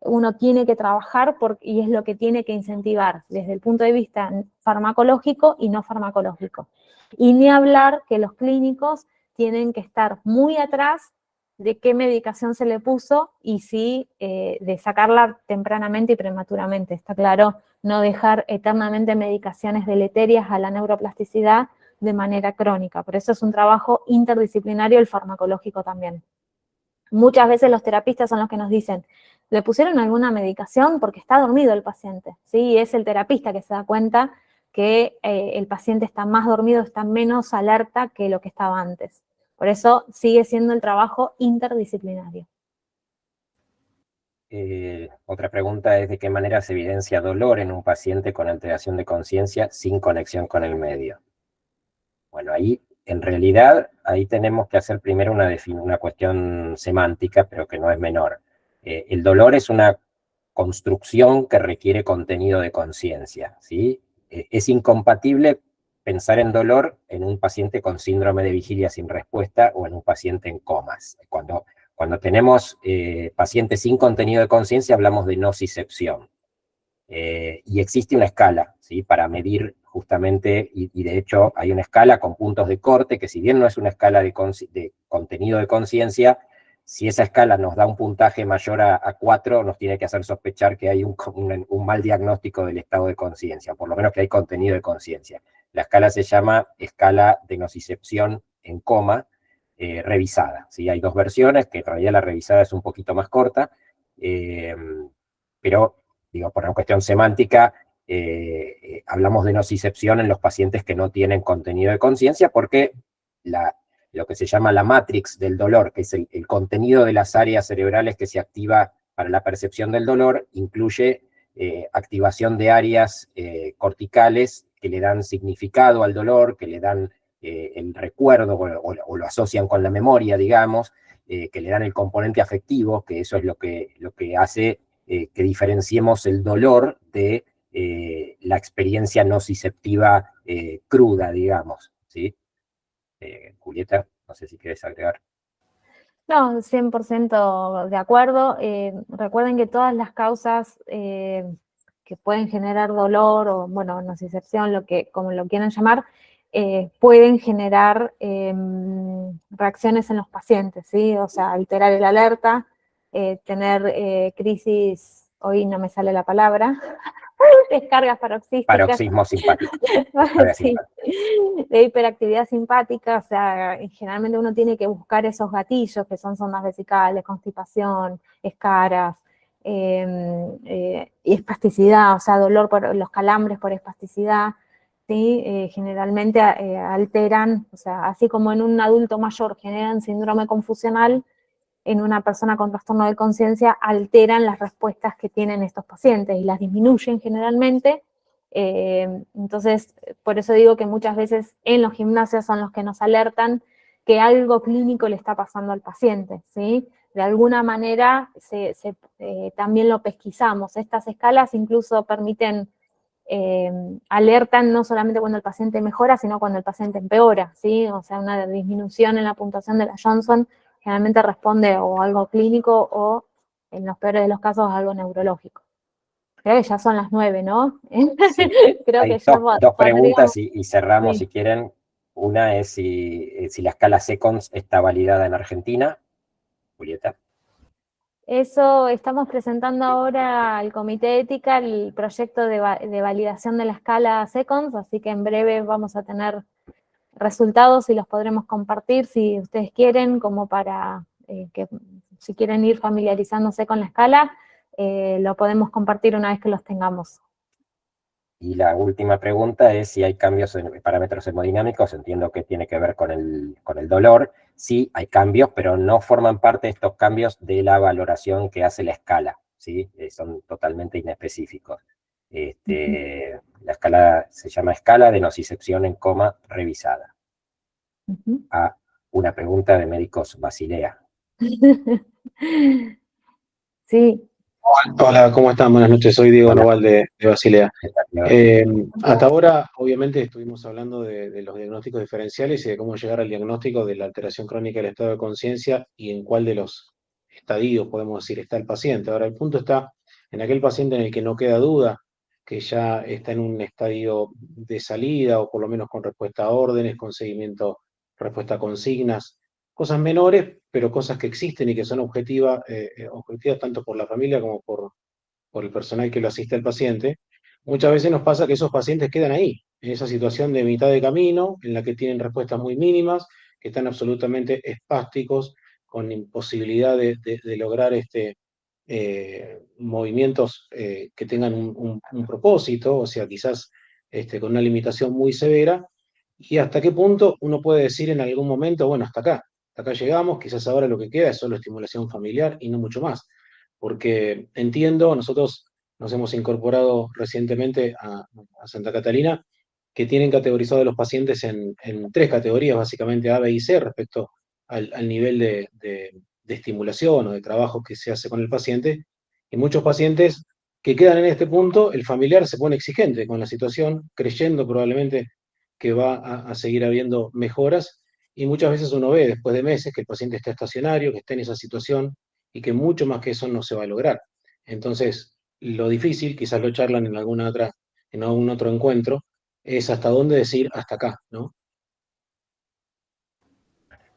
uno tiene que trabajar y es lo que tiene que incentivar desde el punto de vista farmacológico y no farmacológico. Y ni hablar que los clínicos tienen que estar muy atrás de qué medicación se le puso y si de sacarla tempranamente y prematuramente. Está claro, no dejar eternamente medicaciones deleterias a la neuroplasticidad de manera crónica. Por eso es un trabajo interdisciplinario el farmacológico también. Muchas veces los terapistas son los que nos dicen, ¿le pusieron alguna medicación? Porque está dormido el paciente, ¿sí? Y es el terapista que se da cuenta que el paciente está más dormido, está menos alerta que lo que estaba antes. Por eso sigue siendo el trabajo interdisciplinario. Otra pregunta es, ¿de qué manera se evidencia dolor en un paciente con alteración de conciencia sin conexión con el medio? Bueno, ahí, en realidad, ahí tenemos que hacer primero una cuestión semántica, pero que no es menor. El dolor es una construcción que requiere contenido de conciencia, ¿sí? Es incompatible pensar en dolor en un paciente con síndrome de vigilia sin respuesta o en un paciente en comas. Cuando tenemos pacientes sin contenido de conciencia, hablamos de nocicepción. Y existe una escala, ¿sí? Para medir justamente, y de hecho hay una escala con puntos de corte, que si bien no es una escala de contenido de conciencia, si esa escala nos da un puntaje mayor a 4, nos tiene que hacer sospechar que hay un mal diagnóstico del estado de conciencia, por lo menos que hay contenido de conciencia. La escala se llama escala de nocicepción en coma, revisada, ¿sí? Hay dos versiones, que en realidad la revisada es un poquito más corta, pero digo, por una cuestión semántica, hablamos de nocicepción en los pacientes que no tienen contenido de conciencia, porque lo que se llama la matrix del dolor, que es el contenido de las áreas cerebrales que se activa para la percepción del dolor, incluye activación de áreas corticales que le dan significado al dolor, que le dan el recuerdo o lo asocian con la memoria, digamos, que le dan el componente afectivo, que eso es lo que hace que diferenciemos el dolor de la experiencia nociceptiva cruda, digamos, ¿sí? Julieta, no sé si quieres agregar. No, 100% de acuerdo. Recuerden que todas las causas que pueden generar dolor o, bueno, nocicepción, como lo quieran llamar, pueden generar reacciones en los pacientes, ¿sí? O sea, alterar el alerta, tener crisis, hoy no me sale la palabra, descargas paroxísticas. Paroxismo simpático. Sí, de hiperactividad simpática, o sea, generalmente uno tiene que buscar esos gatillos que son sondas vesicales, constipación, escaras, y espasticidad, o sea, dolor por los calambres por espasticidad, ¿sí? Generalmente alteran, o sea, así como en un adulto mayor generan síndrome confusional, en una persona con trastorno de conciencia alteran las respuestas que tienen estos pacientes y las disminuyen generalmente. Entonces, por eso digo que muchas veces en los gimnasios son los que nos alertan que algo clínico le está pasando al paciente, ¿sí? De alguna manera también lo pesquisamos. Estas escalas incluso permiten, alertan no solamente cuando el paciente mejora, sino cuando el paciente empeora, ¿sí? O sea, una disminución en la puntuación de la Johnson generalmente responde o algo clínico o, en los peores de los casos, algo neurológico. Creo que ya son las 9, ¿no? Sí. Creo Hay que ya dos preguntas y cerramos, sí, si quieren. Una es si la escala SECONS está validada en Argentina. Julieta. Eso estamos presentando ahora al Comité de Ética el proyecto de validación de la escala SECONS, así que en breve vamos a tener resultados y los podremos compartir si ustedes quieren, como para que si quieren ir familiarizándose con la escala, lo podemos compartir una vez que los tengamos. Y la última pregunta es si hay cambios en parámetros hemodinámicos. Entiendo que tiene que ver con el dolor. Sí, hay cambios, pero no forman parte de estos cambios de la valoración que hace la escala, ¿sí? Son totalmente inespecíficos. La escala se llama escala de nocicepción en coma revisada. Una pregunta de Médicos Basilea. Sí. Hola, ¿cómo están? Buenas noches, soy Diego Noval de Basilea. Hasta ahora, obviamente, estuvimos hablando de los diagnósticos diferenciales y de cómo llegar al diagnóstico de la alteración crónica del estado de conciencia y en cuál de los estadios, podemos decir, está el paciente. Ahora, el punto está en aquel paciente en el que no queda duda que ya está en un estadio de salida o por lo menos con respuesta a órdenes, con seguimiento, respuesta a consignas, cosas menores, pero cosas que existen y que son objetivas tanto por la familia como por el personal que lo asiste al paciente. Muchas veces nos pasa que esos pacientes quedan ahí, en esa situación de mitad de camino, en la que tienen respuestas muy mínimas, que están absolutamente espásticos, con imposibilidad de lograr movimientos que tengan un propósito, o sea, quizás con una limitación muy severa, y hasta qué punto uno puede decir en algún momento, bueno, hasta acá llegamos, quizás ahora lo que queda es solo estimulación familiar y no mucho más, porque entiendo, nosotros nos hemos incorporado recientemente a Santa Catalina, que tienen categorizado a los pacientes en 3 categorías, básicamente A, B y C, respecto al nivel de estimulación o de trabajo que se hace con el paciente, y muchos pacientes que quedan en este punto, el familiar se pone exigente con la situación, creyendo probablemente que va a seguir habiendo mejoras, y muchas veces uno ve después de meses que el paciente está estacionario, que está en esa situación, y que mucho más que eso no se va a lograr. Entonces, lo difícil, quizás lo charlan en algún otro encuentro, es hasta dónde decir hasta acá, ¿no?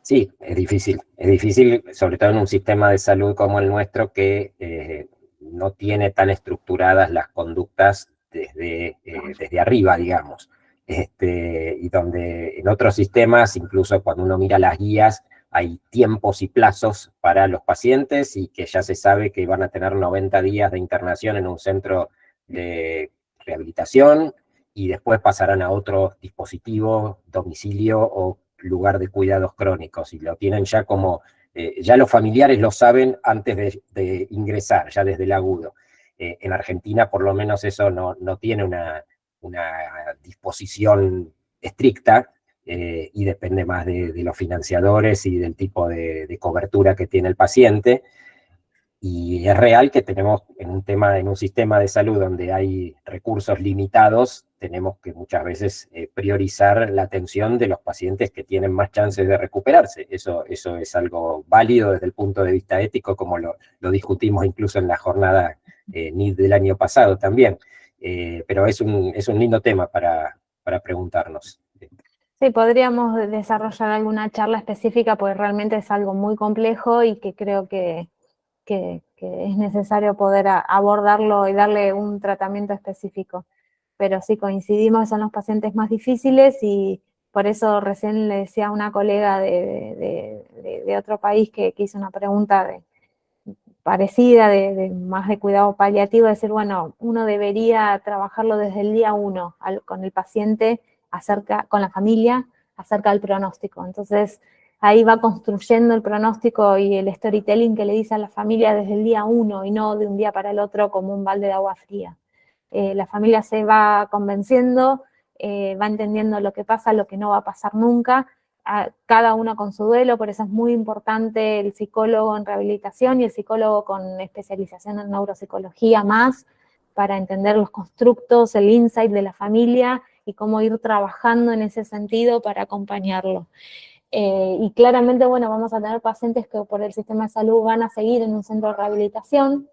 Sí, es difícil, sobre todo en un sistema de salud como el nuestro que no tiene tan estructuradas las conductas desde arriba, digamos. Y donde en otros sistemas, incluso cuando uno mira las guías, hay tiempos y plazos para los pacientes y que ya se sabe que van a tener 90 días de internación en un centro de rehabilitación y después pasarán a otro dispositivo, domicilio o lugar de cuidados crónicos, y lo tienen ya como, ya los familiares lo saben antes de ingresar, ya desde el agudo. En Argentina por lo menos eso no tiene una disposición estricta, y depende más de los financiadores y del tipo de cobertura que tiene el paciente. Y es real que tenemos en un sistema de salud donde hay recursos limitados, tenemos que muchas veces priorizar la atención de los pacientes que tienen más chances de recuperarse. Eso es algo válido desde el punto de vista ético, como lo discutimos incluso en la jornada NID del año pasado también. Pero es un lindo tema para preguntarnos. Sí, podríamos desarrollar alguna charla específica porque realmente es algo muy complejo y que creo que es necesario poder abordarlo y darle un tratamiento específico. Pero sí coincidimos que son los pacientes más difíciles y por eso recién le decía a una colega de otro país que hizo una pregunta parecida, más de cuidado paliativo, decir, bueno, uno debería trabajarlo desde el día 1 con el paciente, con la familia, acerca del pronóstico. Entonces, ahí va construyendo el pronóstico y el storytelling que le dice a la familia desde el día 1 y no de un día para el otro como un balde de agua fría. La familia se va convenciendo, va entendiendo lo que pasa, lo que no va a pasar nunca, cada uno con su duelo, por eso es muy importante el psicólogo en rehabilitación y el psicólogo con especialización en neuropsicología más, para entender los constructos, el insight de la familia y cómo ir trabajando en ese sentido para acompañarlo. Y claramente, bueno, vamos a tener pacientes que por el sistema de salud van a seguir en un centro de rehabilitación.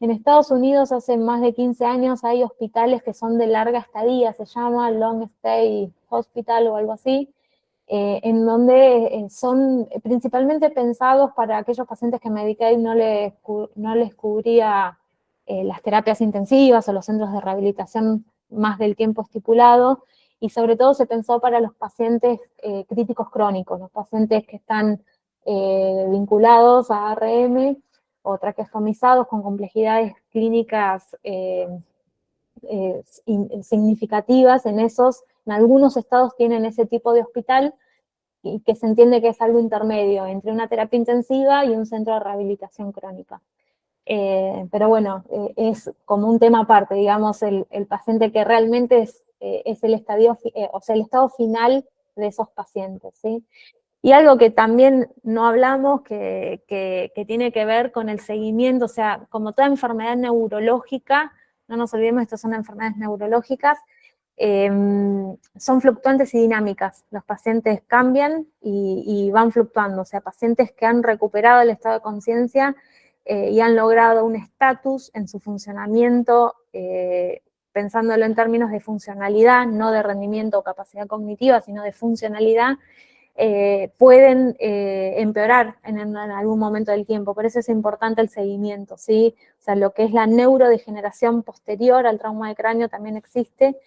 En Estados Unidos hace más de 15 años hay hospitales que son de larga estadía, se llama Long Stay Hospital o algo así, en donde son principalmente pensados para aquellos pacientes que Medicaid no les cubría las terapias intensivas o los centros de rehabilitación más del tiempo estipulado, y sobre todo se pensó para los pacientes críticos crónicos, los pacientes que están vinculados a ARM o traqueostomizados con complejidades clínicas significativas en algunos estados tienen ese tipo de hospital, y que se entiende que es algo intermedio entre una terapia intensiva y un centro de rehabilitación crónica. Pero bueno, es como un tema aparte, digamos, el paciente que realmente es el estadio, o sea, el estado final de esos pacientes, ¿sí? Y algo que también no hablamos, que tiene que ver con el seguimiento, o sea, como toda enfermedad neurológica, no nos olvidemos, estas son enfermedades neurológicas, son fluctuantes y dinámicas. Los pacientes cambian y van fluctuando, o sea, pacientes que han recuperado el estado de conciencia y han logrado un estatus en su funcionamiento, pensándolo en términos de funcionalidad, no de rendimiento o capacidad cognitiva, sino de funcionalidad, pueden empeorar en algún momento del tiempo. Por eso es importante el seguimiento, ¿sí? O sea, lo que es la neurodegeneración posterior al trauma de cráneo también existe,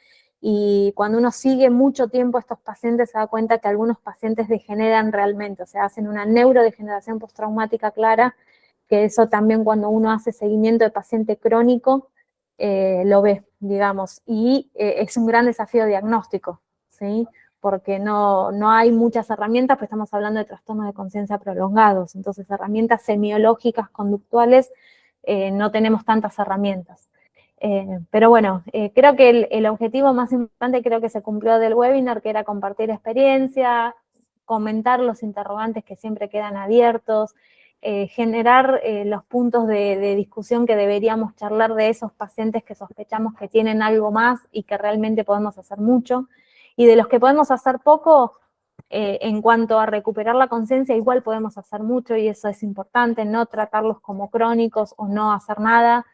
y cuando uno sigue mucho tiempo a estos pacientes se da cuenta que algunos pacientes degeneran realmente, o sea, hacen una neurodegeneración postraumática clara, que eso también cuando uno hace seguimiento de paciente crónico lo ve, digamos, y es un gran desafío diagnóstico, ¿sí? Porque no hay muchas herramientas, pues estamos hablando de trastornos de conciencia prolongados, entonces herramientas semiológicas, conductuales, no tenemos tantas herramientas. Pero bueno, creo que el objetivo más importante creo que se cumplió del webinar, que era compartir experiencia, comentar los interrogantes que siempre quedan abiertos, generar los puntos de discusión que deberíamos charlar de esos pacientes que sospechamos que tienen algo más y que realmente podemos hacer mucho, y de los que podemos hacer poco, en cuanto a recuperar la conciencia, igual podemos hacer mucho, y eso es importante, no tratarlos como crónicos o no hacer nada,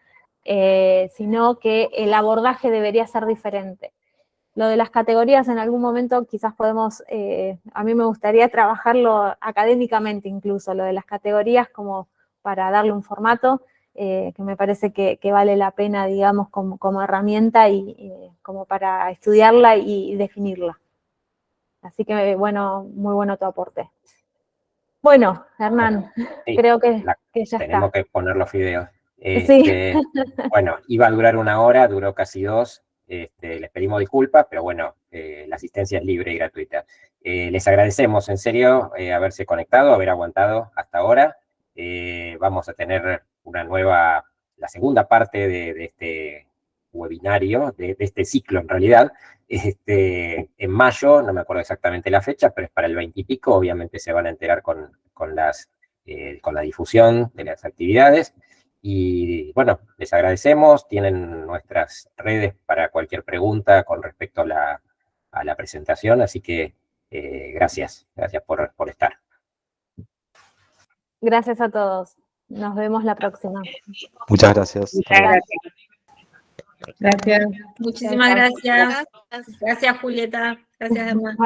sino que el abordaje debería ser diferente. Lo de las categorías en algún momento quizás podemos, a mí me gustaría trabajarlo académicamente incluso, lo de las categorías como para darle un formato, que me parece que vale la pena, digamos, como herramienta y como para estudiarla y definirla. Así que, bueno, muy bueno tu aporte. Bueno, Hernán, Sí, creo que ya tenemos está. que poner los videos. Sí. Bueno, iba a durar 1 hora, duró casi 2. Les pedimos disculpas, pero bueno, la asistencia es libre y gratuita. Les agradecemos, en serio, haberse conectado, haber aguantado hasta ahora. Vamos a tener la segunda parte de este webinario, de este ciclo en realidad, en mayo, no me acuerdo exactamente la fecha, pero es para el 20 y pico, obviamente se van a enterar con la difusión de las actividades. Y bueno, les agradecemos, tienen nuestras redes para cualquier pregunta con respecto a la presentación, así que gracias por estar. Gracias a todos. Nos vemos la próxima. Muchas gracias. Muchas gracias. Gracias. Muchísimas gracias. Gracias, Julieta. Gracias, Hernán.